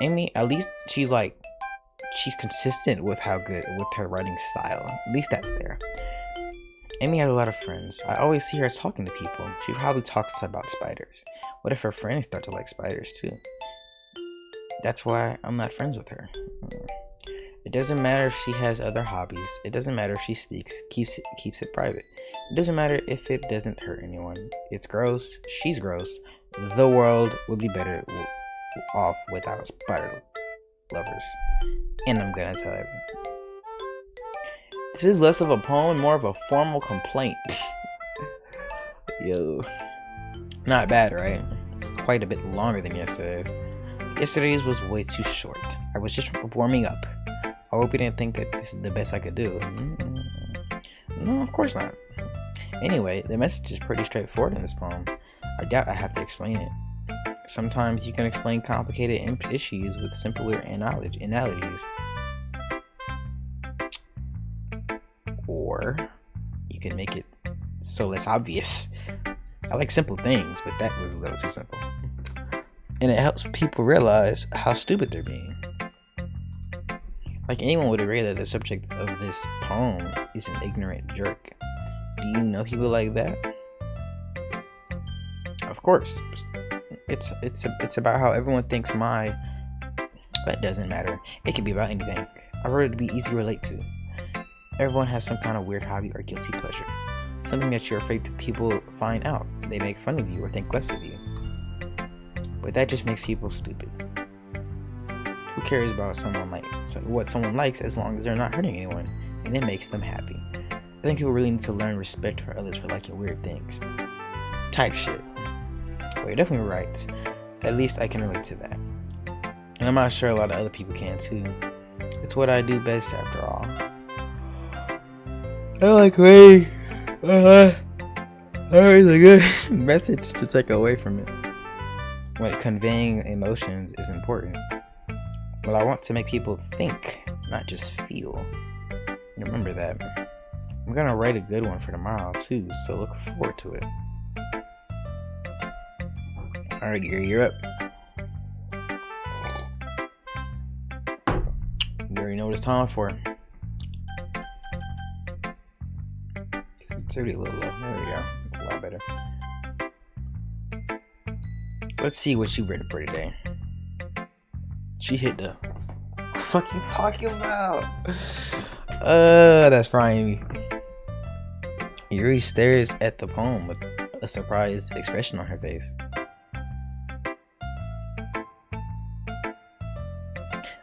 Amy, at least she's consistent with her writing style. At least that's there. Amy has a lot of friends. I always see her talking to people. She probably talks about spiders. What if her friends start to like spiders too? That's why I'm not friends with her. It doesn't matter if she has other hobbies. It doesn't matter if she keeps it private. It doesn't matter if it doesn't hurt anyone. It's gross. She's gross. The world would be better off without spider lovers. And I'm gonna tell everyone. This is less of a poem and more of a formal complaint. Yo. Not bad, right? It's quite a bit longer than yesterday's. Yesterday's was way too short. I was just warming up. I hope you didn't think that this is the best I could do. No, of course not. Anyway, the message is pretty straightforward in this poem. I doubt I have to explain it. Sometimes you can explain complicated issues with simpler analogies. Or you can make it so less obvious. I like simple things, but that was a little too simple. And it helps people realize how stupid they're being. Like, anyone would agree that the subject of this poem is an ignorant jerk. Do you know people like that? Of course. It's about how everyone thinks that doesn't matter. It could be about anything. I wrote it to be easy to relate to. Everyone has some kind of weird hobby or guilty pleasure. Something that you're afraid people find out. They make fun of you or think less of you. But that just makes people stupid. Who cares about what someone likes as long as they're not hurting anyone and it makes them happy? I think people really need to learn respect for others for liking weird things. Type shit. Well, you're definitely right. At least I can relate to that. And I'm not sure a lot of other people can too. It's what I do best after all. I like waiting. That is a good message to take away from it. When conveying emotions is important. But I want to make people think, not just feel. Remember that. I'm gonna write a good one for tomorrow too, so look forward to it. Alright, you're up. You already know what it's time for. Sensitivity a little low. There we go. It's a lot better. Let's see what you read for today. She hit the fucking talking about. That's frying me. Yuri stares at the poem with a surprised expression on her face.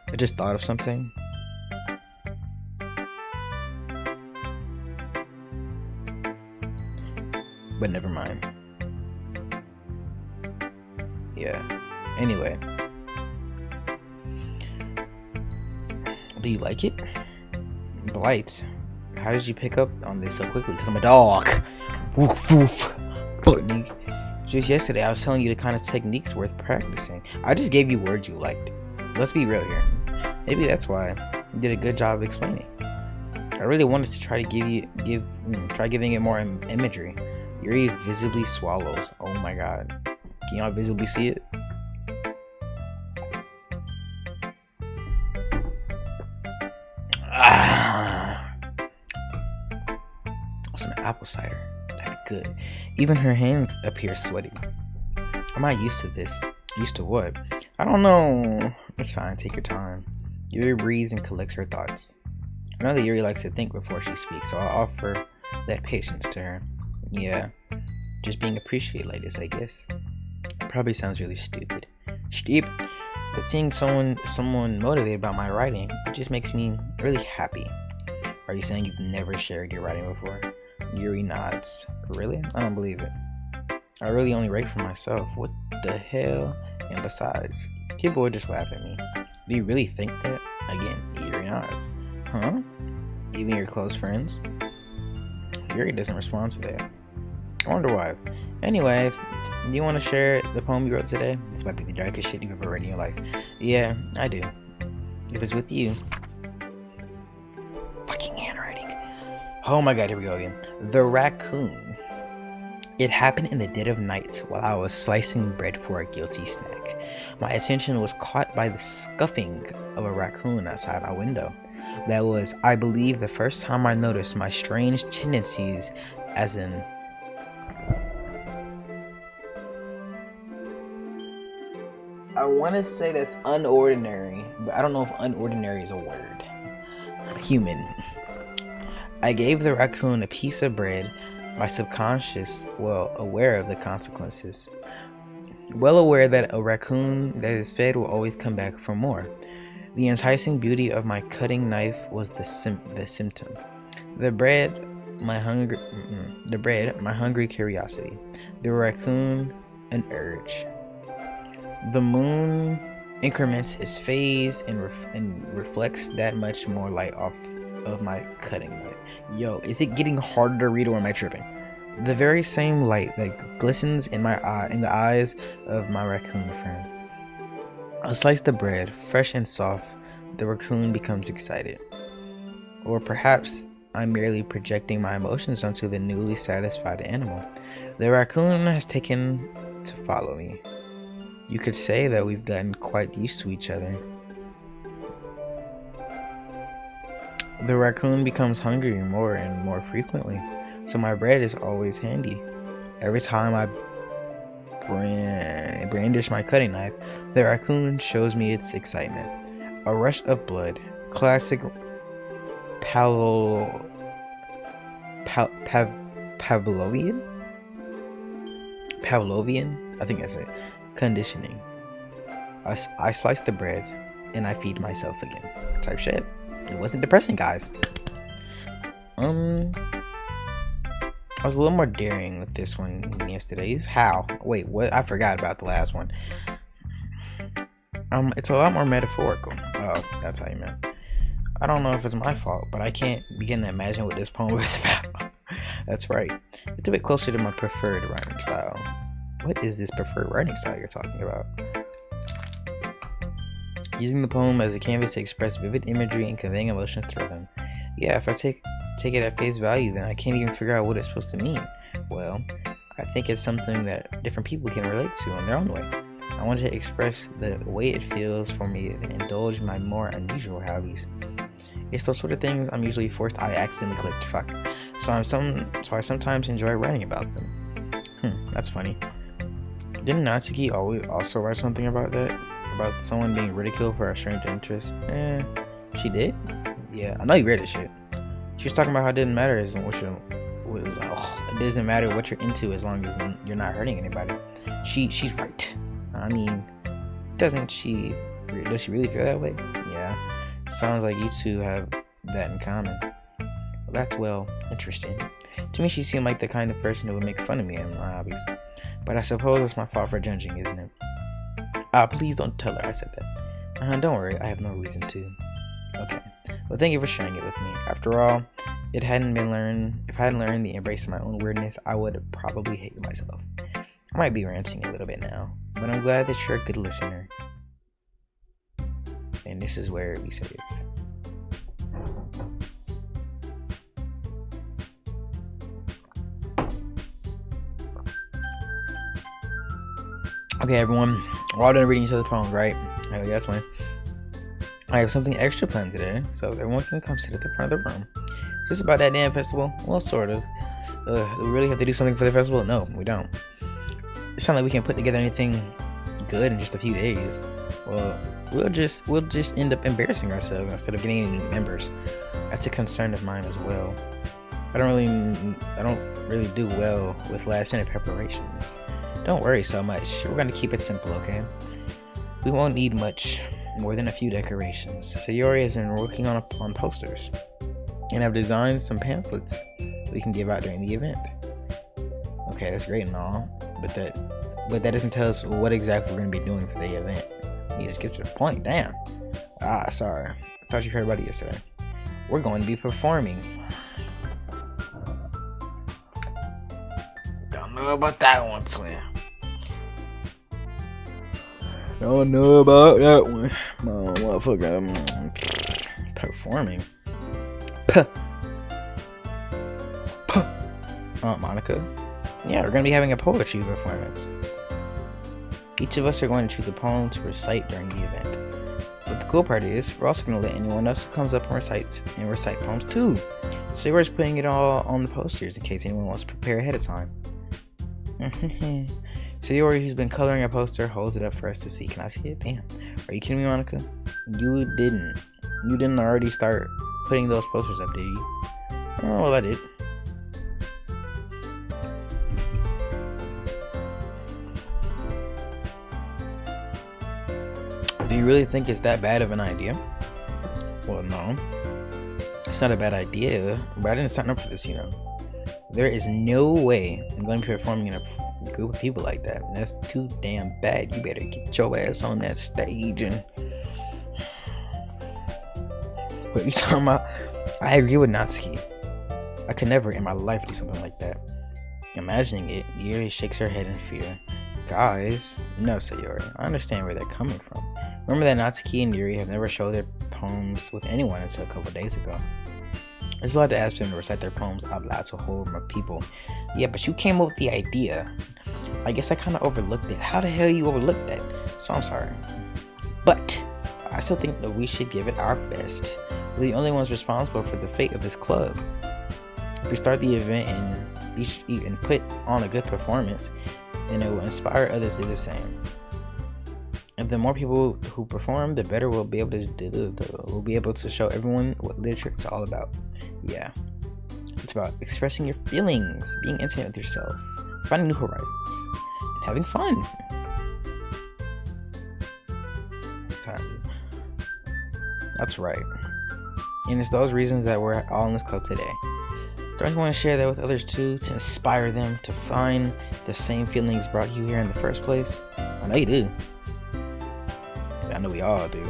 I just thought of something. But never mind. Yeah. Anyway. Do you like it? Blight. How did you pick up on this so quickly? Because I'm a dog. Woof woof. Bunny. Just yesterday I was telling you the kind of techniques worth practicing. I just gave you words you liked. Let's be real here. Maybe that's why you did a good job of explaining. I really wanted to try to try giving it more imagery. Yuri visibly swallows. Oh my god. Can y'all visibly see it? apple cider. That'd be good. Even her hands appear sweaty. Am I used to this? Used to what? I don't know. It's fine. Take your time. Yuri breathes and collects her thoughts. I know that Yuri likes to think before she speaks, so I'll offer that patience to her. Yeah, just being appreciated like this, I guess. Probably sounds really stupid. But seeing someone motivated by my writing, it just makes me really happy. Are you saying you've never shared your writing before? Yuri nods. Really? I don't believe it. I really only write for myself. What the hell? And besides, people would just laugh at me. Do you really think that? Again, Yuri nods. Huh? Even your close friends? Yuri doesn't respond to that. I wonder why. Anyway, do you want to share the poem you wrote today? This might be the darkest shit you've ever read in your life. Yeah, I do. If it's with you. Fucking handwriting. Oh my god, here we go again. The raccoon. It happened in the dead of night while I was slicing bread for a guilty snack. My attention was caught by the scuffing of a raccoon outside my window. That was, I believe, the first time I noticed my strange tendencies as an I want to say that's unordinary, but I don't know if unordinary is a word. Human. I gave the raccoon a piece of bread, my subconscious, aware of the consequences. Well aware that a raccoon that is fed will always come back for more. The enticing beauty of my cutting knife was the symptom. The bread, my hungry curiosity. The raccoon, an urge. The moon increments its phase and reflects that much more light off of my cutting knife. Yo, is it getting harder to read or am I tripping? The very same light that glistens in my eye, in the eyes of my raccoon friend. I slice the bread, fresh and soft. The raccoon becomes excited. Or perhaps I'm merely projecting my emotions onto the newly satisfied animal. The raccoon has taken to follow me. You could say that we've gotten quite used to each other. The raccoon becomes hungry more and more frequently, so my bread is always handy. Every time I brandish my cutting knife, the raccoon shows me its excitement. A rush of blood. Classic Pavlovian? I think that's it. Conditioning. I slice the bread and I feed myself again. Type shit. It wasn't depressing, guys. I was a little more daring with this one than yesterday's. How? Wait, what? I forgot about the last one. It's a lot more metaphorical. Oh, that's how you meant. I don't know if it's my fault, but I can't begin to imagine what this poem is about. That's right. It's a bit closer to my preferred writing style. What is this preferred writing style you're talking about? Using the poem as a canvas to express vivid imagery and conveying emotions through them. Yeah, if I take it at face value, then I can't even figure out what it's supposed to mean. Well, I think it's something that different people can relate to in their own way. I want to express the way it feels for me to indulge my more unusual hobbies. It's those sort of things I accidentally clicked, fuck. So I sometimes enjoy writing about them. That's funny. Didn't Natsuki also write something about that? About someone being ridiculed for a strange interest? She did? Yeah, I know you read it, shit. She was talking about how it didn't matter it doesn't matter what you're into as long as you're not hurting anybody. She's right. I mean, does she really feel that way? Yeah. Sounds like you two have that in common. Well, that's interesting. To me, she seemed like the kind of person who would make fun of me and my hobbies. But I suppose it's my fault for judging, isn't it? Please don't tell her I said that. Don't worry, I have no reason to. Okay. Well, thank you for sharing it with me. After all, if I hadn't learned the embrace of my own weirdness, I would have probably hated myself. I might be ranting a little bit now, but I'm glad that you're a good listener. And this is where we save. Okay, everyone, we're all done reading each other's poems, right? Okay, that's fine. I have something extra planned today, so everyone can come sit at the front of the room. Just about that damn festival? Well, sort of. Do we really have to do something for the festival? No, we don't. It's not like we can put together anything good in just a few days. Well, we'll just end up embarrassing ourselves instead of getting any members. That's a concern of mine as well. I don't really do well with last minute preparations. Don't worry so much. We're gonna keep it simple, okay? We won't need much more than a few decorations. Sayori has been working on posters and have designed some pamphlets we can give out during the event. Okay, that's great and all, but that doesn't tell us what exactly we're gonna be doing for the event. You just get to the point. Damn. Sorry. I thought you heard about it yesterday. We're going to be performing. Don't know about that one, Swim. Don't know about that one. Oh, motherfucker. Performing. Aunt Monica? Yeah, we're going to be having a poetry performance. Each of us are going to choose a poem to recite during the event. But the cool part is, we're also going to let anyone else who comes up and recite poems too. So we're just putting it all on the posters in case anyone wants to prepare ahead of time. Sayori, who's been coloring a poster, holds it up for us to see. Can I see it? Damn. Are you kidding me, Monica? You didn't already start putting those posters up, did you? Oh, well, I did. Do you really think it's that bad of an idea? Well, no. It's not a bad idea, but I didn't sign up for this, you know. There is no way I'm going to be performing in a group of people like that. That's too damn bad. You better get your ass on that stage and... What are you talking about? I agree with Natsuki. I could never in my life do something like that. Imagining it, Yuri shakes her head in fear. Guys, no, Sayori. I understand where they're coming from. Remember that Natsuki and Yuri have never showed their poems with anyone until a couple days ago. It's a lot to ask them to recite their poems out loud to a whole room of people. Yeah, but you came up with the idea. I guess I kind of overlooked it. How the hell you overlooked that? So I'm sorry. But I still think that we should give it our best. We're the only ones responsible for the fate of this club. If we start the event and put on a good performance, then it will inspire others to do the same. And the more people who perform, the better we'll be able to do. We'll be able to show everyone what literature is all about. Yeah, it's about expressing your feelings, being intimate with yourself, finding new horizons, and having fun. That's right. And it's those reasons that we're all in this club today. Don't you want to share that with others too, to inspire them to find the same feelings brought you here in the first place? I know you do. I know we all do.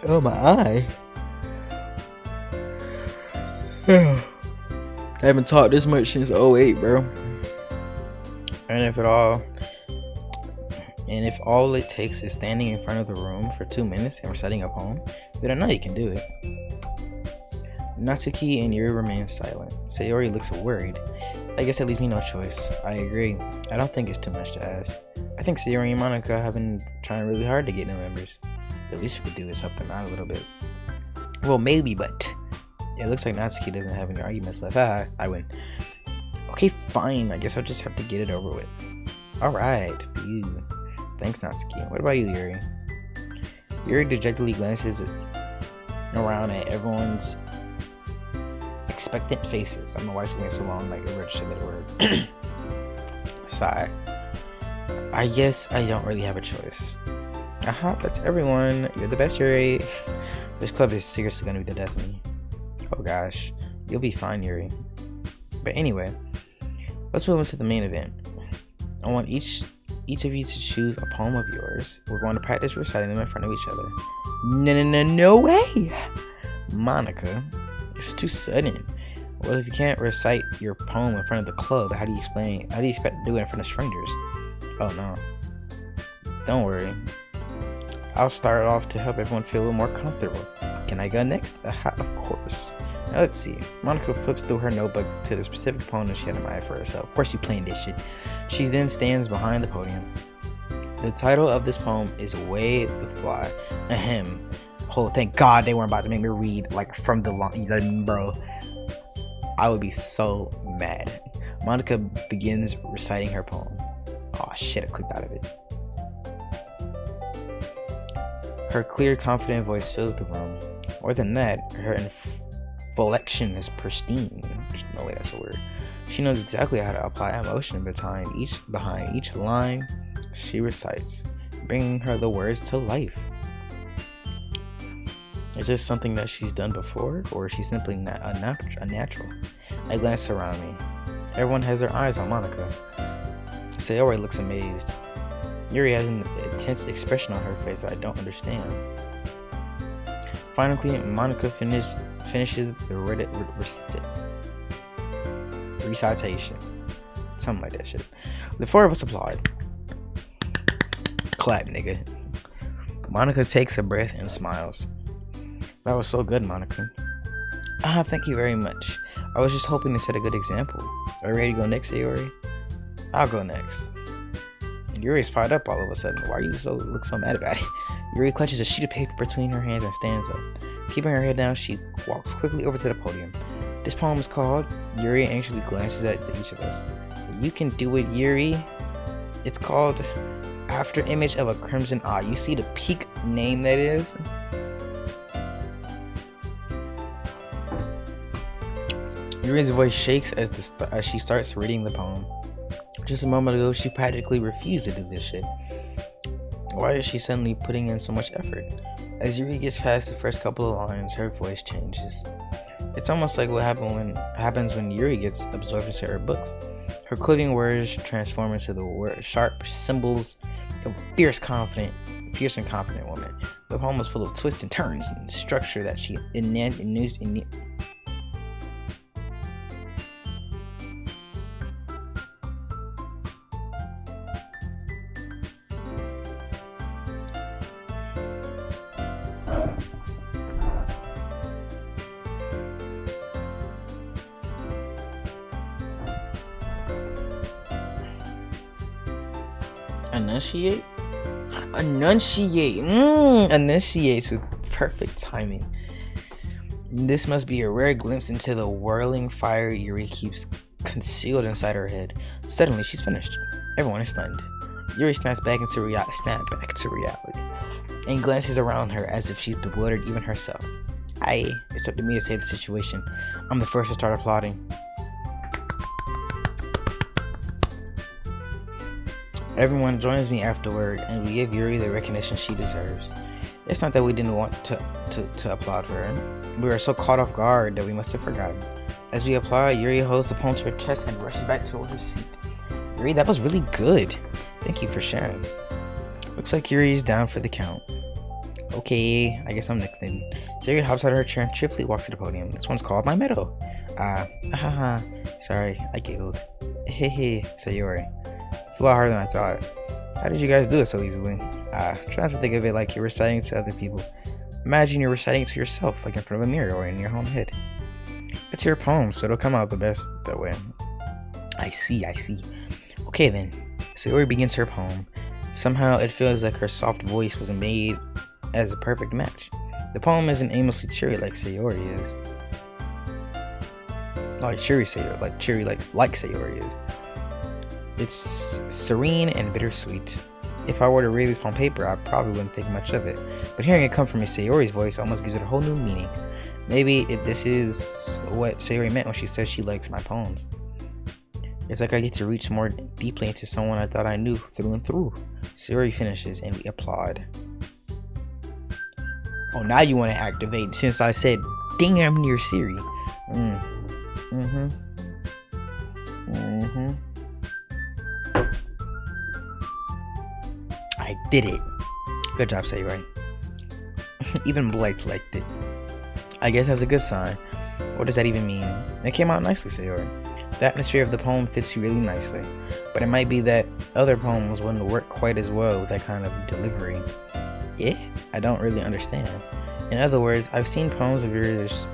Oh my eye. I haven't talked this much since 08, bro. And if all it takes is standing in front of the room for 2 minutes and reciting a poem, then I know you can do it. Natsuki and Yuri remain silent. Sayori looks worried. I guess that leaves me no choice. I agree. I don't think it's too much to ask. I think Sayori and Monica have been trying really hard to get new members. The least we could do is help them out a little bit. Well, maybe, but it looks like Natsuki doesn't have any arguments left. I win. Okay, fine. I guess I'll just have to get it over with. Alright, phew. Thanks, Natsuki. What about you, Yuri? Yuri dejectedly glances around at everyone's expectant faces. I don't know why it's been so long, like I said that word. Sigh. I guess I don't really have a choice. That's everyone. You're the best, Yuri. This club is seriously gonna be the death of me. Oh gosh. You'll be fine, Yuri. But anyway, let's move on to the main event. I want each of you to choose a poem of yours. We're going to practice reciting them in front of each other. No way! Monica, it's too sudden. Well, if you can't recite your poem in front of the club, how do you expect to do it in front of strangers? Oh no. Don't worry. I'll start off to help everyone feel a little more comfortable. Can I go next? Of course. Now let's see. Monica flips through her notebook to the specific poem that she had in mind for herself. Of course you playing this shit. She then stands behind the podium. The title of this poem is Way the Fly. Ahem. Oh, thank God they weren't about to make me read like from the line, bro. I would be so mad. Monica begins reciting her poem. Oh shit, I clicked out of it. Her clear, confident voice fills the room. More than that, her inflection is pristine. No way, that's a word. She knows exactly how to apply emotion behind each line she recites, bringing her the words to life. Is this something that she's done before, or is she simply a natural? I glance around me. Everyone has their eyes on Monica. Sayori looks amazed. Yuri has an intense expression on her face that I don't understand. Finally, Monica finishes the recitation. Something like that shit. The four of us applaud. Clap, nigga. Monica takes a breath and smiles. That was so good, Monica. Thank you very much. I was just hoping to set a good example. Are you ready to go next, Sayori? I'll go next. Yuri's fired up all of a sudden. Why are you look so mad about it? Yuri clutches a sheet of paper between her hands and stands up. Keeping her head down, she walks quickly over to the podium. This poem is called... Yuri anxiously glances at each of us. You can do it, Yuri. It's called After Image of a Crimson Eye. You see the peak name that is? Yuri's voice shakes as she starts reading the poem. Just a moment ago, she practically refused to do this shit. Why is she suddenly putting in so much effort? As Yuri gets past the first couple of lines, her voice changes. It's almost like what happens when Yuri gets absorbed into her books. Her clothing words transform into the sharp symbols of a fierce and confident woman. The poem is full of twists and turns and structure that she enunciates with perfect timing. This must be a rare glimpse into the whirling fire Yuri keeps concealed inside her head. Suddenly, she's finished. Everyone is stunned. Yuri snaps back into reality, and glances around her as if she's bewildered even herself. It's up to me to save the situation. I'm the first to start applauding. Everyone joins me afterward, and we give Yuri the recognition she deserves. It's not that we didn't want to applaud her. We were so caught off guard that we must have forgotten. As we applaud, Yuri holds the poem to her chest and rushes back toward her seat. Yuri, that was really good. Thank you for sharing. Looks like Yuri is down for the count. Okay, I guess I'm next then. Yuri hops out of her chair and cheerfully walks to the podium. This one's called my medal. Sorry, I giggled. Hehe, Sayori. It's a lot harder than I thought. How did you guys do it so easily? Try not to think of it like you're reciting to other people. Imagine you're reciting to yourself, like in front of a mirror or in your own head. It's your poem, so it'll come out the best that way. I see. Okay then. Sayori begins her poem. Somehow it feels like her soft voice was made as a perfect match. The poem isn't aimlessly cheery like Sayori is. Like Sayori is. It's serene and bittersweet. If I were to read this on paper, I probably wouldn't think much of it. But hearing it come from Sayori's voice almost gives it a whole new meaning. Maybe this is what Sayori meant when she said she likes my poems. It's like I get to reach more deeply into someone I thought I knew through and through. Sayori finishes and we applaud. Oh, now you want to activate since I said, damn near Siri. I did it. Good job, Sayori. Even Blights liked it. I guess that's a good sign. What does that even mean? It came out nicely, Sayori. The atmosphere of the poem fits you really nicely, but it might be that other poems wouldn't work quite as well with that kind of delivery. I don't really understand. In other words, I've seen poems of yours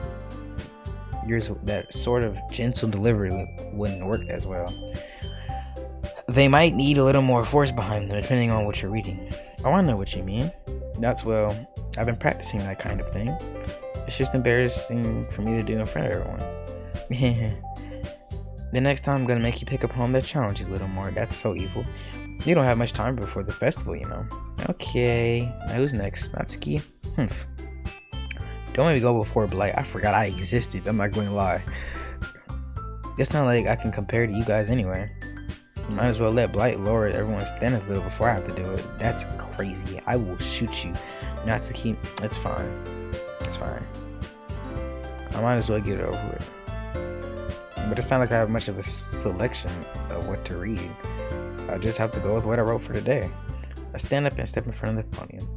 that sort of gentle delivery wouldn't work as well. They might need a little more force behind them depending on what you're reading. Oh, I know what you mean. I've been practicing that kind of thing. It's just embarrassing for me to do in front of everyone. The next time I'm gonna make you pick a poem that challenges you a little more. That's so evil. You don't have much time before the festival, you know. Okay, now who's next? Natsuki? Don't let me go before Blight. I forgot I existed. I'm not going to lie. It's not like I can compare to you guys anyway. Might as well let Blight lower everyone's standards a little before I have to do it. That's crazy. I will shoot you. Natsuki, it's fine. It's fine. I might as well get it over with. But it's not like I have much of a selection of what to read. I just have to go with what I wrote for today. I stand up and step in front of the podium.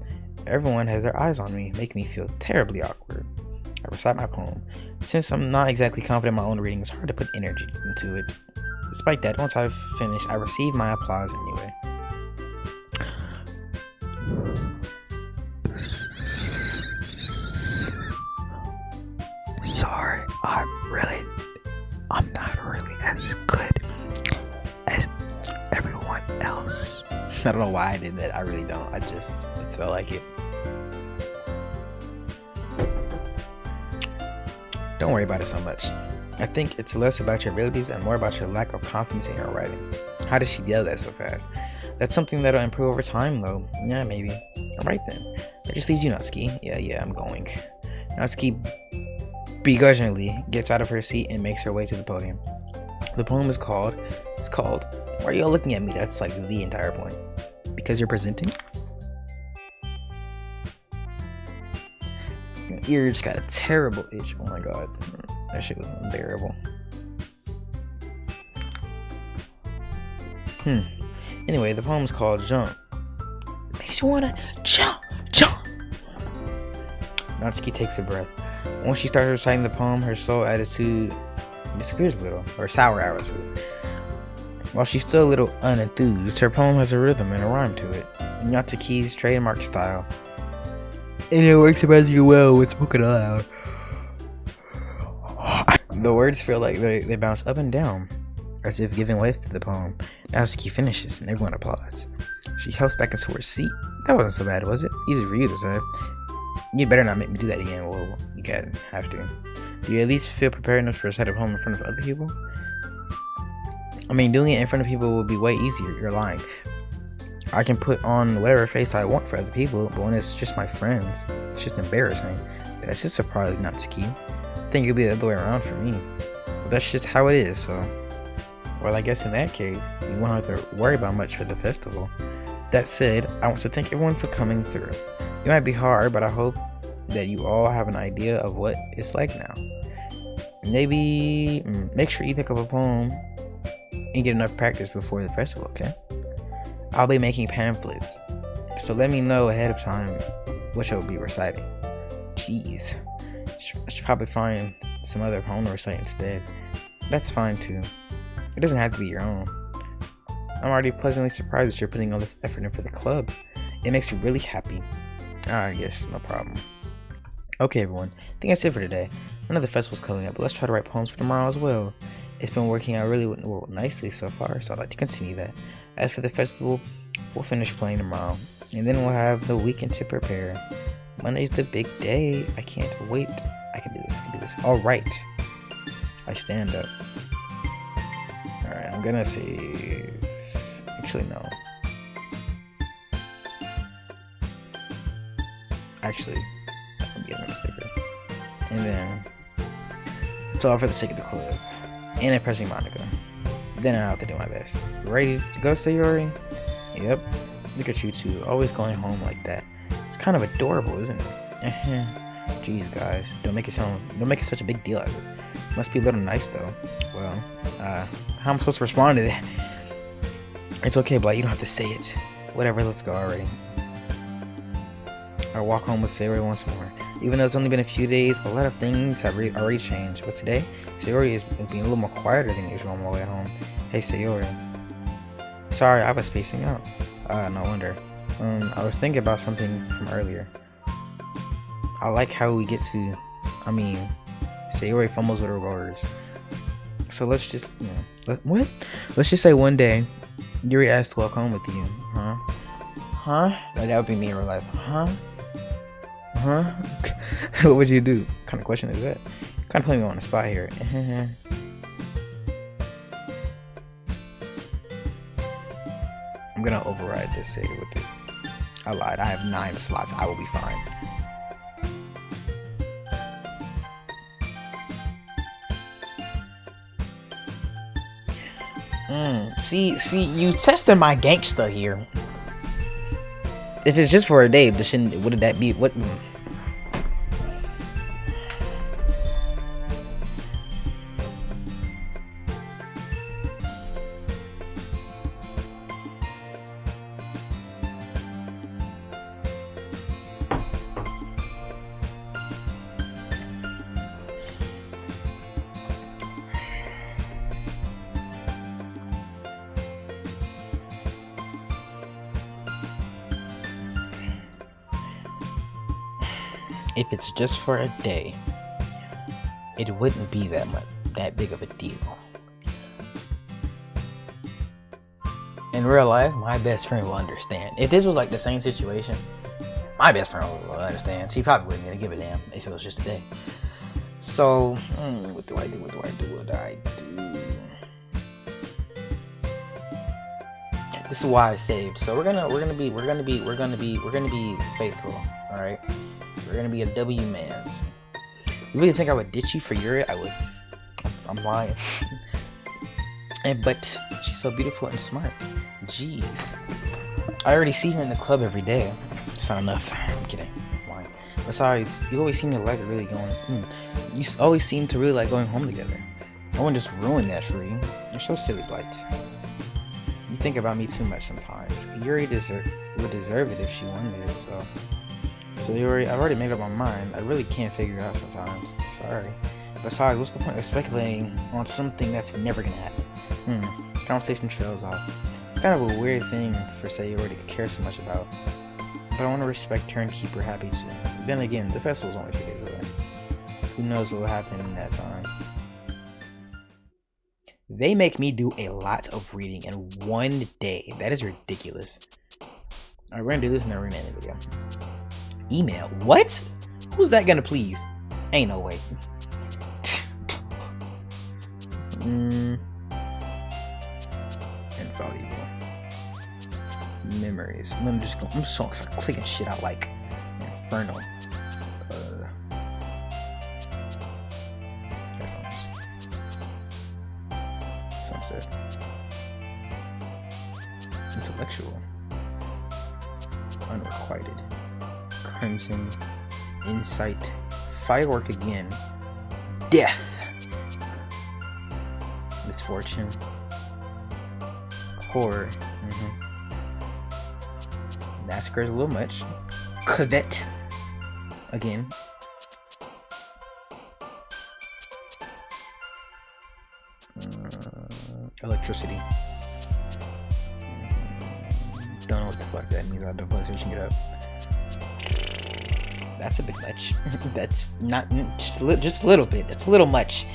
Everyone has their eyes on me, making me feel terribly awkward. I recite my poem. Since I'm not exactly confident in my own reading, it's hard to put energy into it. Despite that, once I've finished, I receive my applause anyway. Sorry, I'm not really as good as everyone else. I don't know why I did that. I really don't. I just felt like it. Don't worry about it so much. I think it's less about your abilities and more about your lack of confidence in your writing. How does she yell that so fast? That's something that'll improve over time though. Yeah, maybe. Alright then. That just leaves you, Natsuki. Yeah, I'm going. Natsuki begrudgingly gets out of her seat and makes her way to the podium. The poem is called, why are you all looking at me? That's like the entire point. Because you're presenting? Your ear just got a terrible itch. Oh my god. That shit was unbearable. Anyway, the poem's called Jump. Makes you wanna jump. Natsuki takes a breath. Once she starts reciting the poem, her sour attitude disappears a little. Or sour attitude. While she's still a little unenthused, her poem has a rhythm and a rhyme to it. Natsuki's trademark style. And it works surprisingly well when spoken aloud. The words feel like they bounce up and down, as if giving life to the poem. Natsuki finishes and everyone applauds. She helps back into her seat. That wasn't so bad, was it? Easy for you to say. You better not make me do that again. Well, you can't have to. Do you at least feel prepared enough to recite a poem in front of other people? I mean, doing it in front of people will be way easier. You're lying. I can put on whatever face I want for other people, but when it's just my friends, it's just embarrassing. That's just a surprise, Natsuki. I think it'll be the other way around for me. But that's just how it is, so. Well, I guess in that case, you won't have to worry about much for the festival. That said, I want to thank everyone for coming through. It might be hard, but I hope that you all have an idea of what it's like now. Maybe make sure you pick up a poem and get enough practice before the festival, okay? I'll be making pamphlets, so let me know ahead of time what you'll be reciting. Jeez. I should probably find some other poem to recite instead. That's fine too. It doesn't have to be your own. I'm already pleasantly surprised that you're putting all this effort in for the club. It makes you really happy. I guess, no problem. Okay everyone, I think that's it for today. Another festival's coming up, but let's try to write poems for tomorrow as well. It's been working out really nicely so far, so I'd like to continue that. As for the festival, we'll finish playing tomorrow, and then we'll have the weekend to prepare. Monday's the big day. I can't wait. I can do this. Alright. I stand up. Alright, I'm gonna save. Actually, no. Actually, I'm getting a sticker. And then, it's all for the sake of the club. And impressing Monica. Then I have to do my best. Ready to go, Sayori? Yep. Look at you two, always going home like that. It's kind of adorable, isn't it? Jeez, guys, don't make it such a big deal out of it. Must be a little nice though. Well, how am I supposed to respond to that? It's okay, but you don't have to say it. Whatever, let's go already. I walk home with Sayori once more. Even though it's only been a few days, a lot of things have already changed. But today, Sayori is being a little more quieter than usual on my way home. Hey, Sayori. Sorry, I was spacing out. No wonder. I was thinking about something from earlier. I like how we get to... Sayori fumbles with her words. So let's just... what? Let's just say one day, Yuri asked to walk home with you. Huh? That would be me in real life. Huh? What would you do? What kind of question is that? Kind of putting me on the spot here. I'm gonna override this save with it. I lied. I have 9 slots. I will be fine. See, you tested my gangsta here. If it's just for a day, wouldn't that be what? If it's just for a day, it wouldn't be that big of a deal. In real life, my best friend will understand. If this was like the same situation, my best friend will understand. She probably wouldn't even give a damn if it was just a day. So, what do I do? This is why I saved. So we're gonna be faithful. All right. We're gonna be a W mans. You really think I would ditch you for Yuri? I would. I'm lying. But she's so beautiful and smart. Jeez. I already see her in the club every day. It's not enough. I'm kidding. I'm lying. Besides, you always seem to like really going. You always seem to really like going home together. I wouldn't just ruin that for you. You're so silly, Blight. You think about me too much sometimes. Yuri would deserve it if she wanted it. So I've already made up my mind. I really can't figure it out sometimes. Sorry. Besides, what's the point of speculating on something that's never gonna happen? Conversation trails off. Kind of a weird thing for Sayori to care so much about. But I want to respect her and keep her happy too. Then again, the festival's only a few days away. Who knows what will happen in that time? They make me do a lot of reading in one day. That is ridiculous. Alright, we're gonna do this and then we're gonna end the video. Email. What? Who's that gonna please? Ain't no way. Invaluable. Memories. I'm just start clicking shit out like Inferno. Headphones. Sunset. Intellectual. Unrequited. Crimson, insight, firework again, death, misfortune, horror, massacre is a little much, covet, again, electricity, don't know what the fuck that means. I'll definitely searching it up. That's a bit much. That's not just a little bit. It's a little much.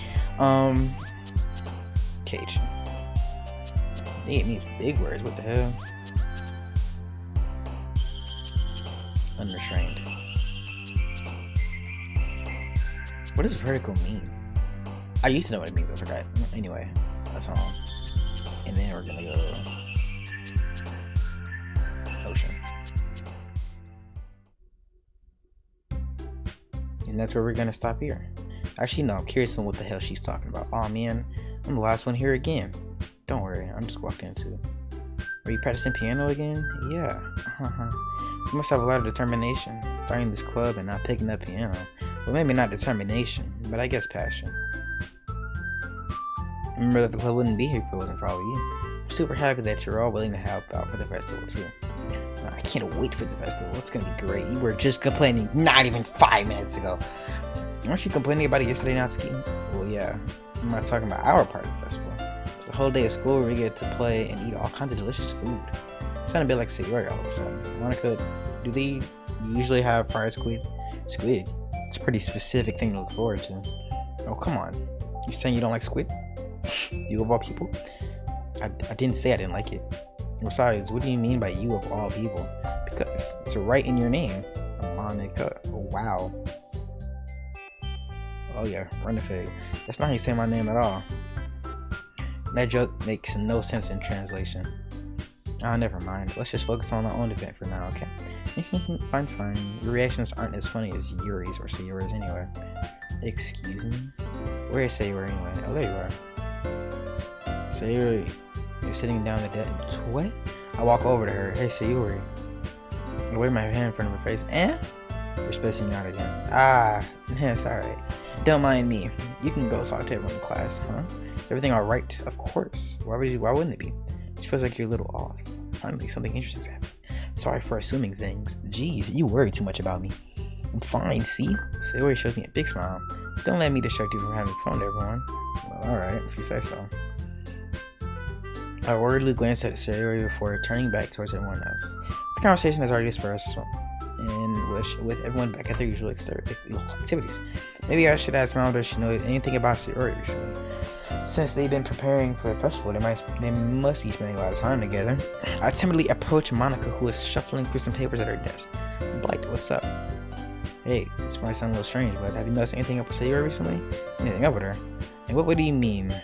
Cage. They need big words. What the hell? Unrestrained. What does vertical mean? I used to know what it means. I forgot. Anyway, that's all. And then we're gonna go ocean. And that's where we're gonna stop here. Actually, no, I'm curious on what the hell she's talking about. Oh man, I'm the last one here again. Don't worry, I'm just walking into. Are you practicing piano again? Yeah. You must have a lot of determination, starting this club and not picking up piano. Well, maybe not determination, but I guess passion. Remember that the club wouldn't be here if it wasn't for all of you. I'm super happy that you're all willing to help out for the festival too. I can't wait for the festival. It's gonna be great. You were just complaining not even 5 minutes ago. Weren't you complaining about it yesterday, Natsuki? Well, yeah. I'm not talking about our part of the festival. It's a whole day of school where we get to play and eat all kinds of delicious food. It's sounding a bit like Sayori all of a sudden. Monica, do they usually have fried squid? Squid? It's a pretty specific thing to look forward to. Oh, come on. You saying you don't like squid? You of all people? I didn't say I didn't like it. Besides, what do you mean by you of all people? Because it's right in your name. Monica. Wow. Oh yeah, run the fade. That's not how you say my name at all. That joke makes no sense in translation. Ah, never mind. Let's just focus on our own event for now, okay? Fine. Your reactions aren't as funny as Yuri's or Sayori's anyway. Excuse me? Where is Sayori anyway? Oh, there you are. Sayori, you're sitting down the desk. What? I walk over to her. Hey, Sayori. I wave my hand in front of her face. We're spacing out again. Ah, it's alright. Don't mind me. You can go talk to everyone in class, huh? Is everything alright? Of course. Why wouldn't it be? It feels like you're a little off. Finally, something interesting's happened. Sorry for assuming things. Jeez, you worry too much about me. I'm fine, see? Sayori shows me a big smile. Don't let me distract you from having fun, everyone. Well, alright, if you say so. I worriedly glanced at Sayori before turning back towards everyone else. The conversation has already dispersed, and with everyone back at their usual activities. Maybe I should ask Mom if she knows anything about Sayori recently. Since they've been preparing for the festival, they must be spending a lot of time together. I timidly approach Monica, who is shuffling through some papers at her desk. Blight, what's up? Hey, this might sound a little strange, but have you noticed anything up with Sayori recently? Anything up with her? And what do you mean?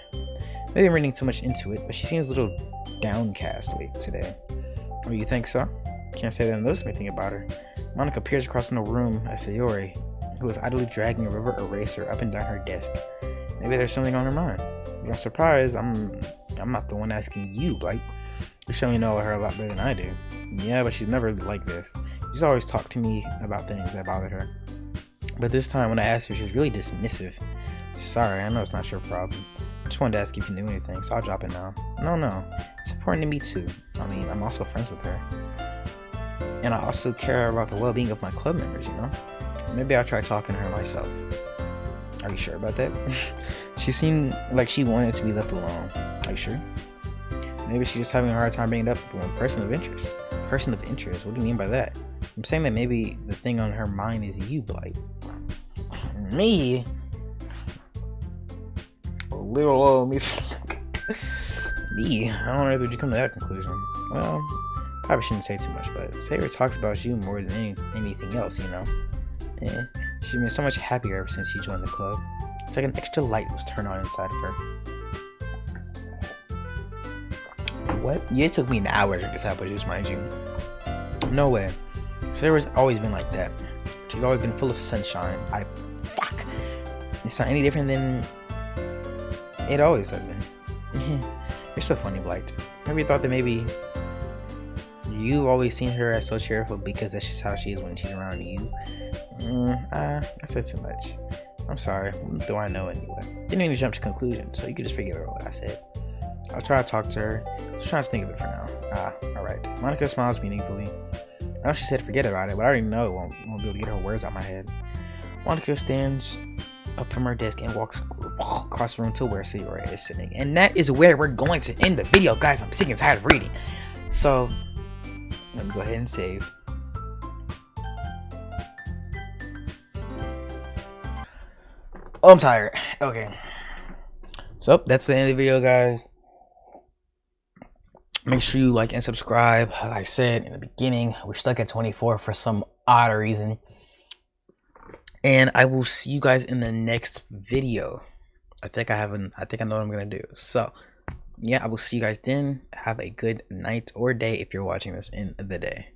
Maybe I'm reading too much into it, but she seems a little downcast today. Oh, you think so? Can't say that I noticed anything about her. Monica peers across the room at Sayori, who is idly dragging a rubber eraser up and down her desk. Maybe there's something on her mind. You're surprised I'm not the one asking you, Blight. You surely know her a lot better than I do. Yeah, but she's never like this. She's always talked to me about things that bothered her. But this time when I asked her, she was really dismissive. Sorry, I know it's not your problem. I just wanted to ask if you knew anything, so I'll drop it now. No. It's important to me too. I mean, I'm also friends with her. And I also care about the well-being of my club members, you know? Maybe I'll try talking to her myself. Are you sure about that? She seemed like she wanted to be left alone. Are you sure? Maybe she's just having a hard time bringing it up with one person of interest. Person of interest? What do you mean by that? I'm saying that maybe the thing on her mind is you, Blight. Me? Little old me. Me? I don't know if you come to that conclusion. Well, probably shouldn't say too much, but Sayori talks about you more than anything else, you know? She's been so much happier ever since she joined the club. It's like an extra light was turned on inside of her. What? Yeah, it took me an hour to just have produce, mind you. No way. Sayori's always been like that. She's always been full of sunshine. Fuck. It's not any different than it always has been. You're so funny, Blight. Have you thought that maybe you've always seen her as so cheerful because that's just how she is when she's around you? I said too much. I'm sorry. What do I know anyway? Didn't mean to jump to conclusions, so you could just figure out what I said. I'll try to talk to her. Just trying to think of it for now. Alright. Monica smiles meaningfully. I know she said forget about it, but I already know it won't be able to get her words out of my head. Monica stands up from her desk and walks across the room to where Sayori is sitting. And that is where we're going to end the video, guys. I'm sick and tired of reading. So, let me go ahead and save. Oh, I'm tired. Okay. So, that's the end of the video, guys. Make sure you like and subscribe. Like I said in the beginning, we're stuck at 24 for some odd reason. And I will see you guys in the next video. I think I know what I'm gonna do. So yeah, I will see you guys then. Have a good night or day if you're watching this in the day.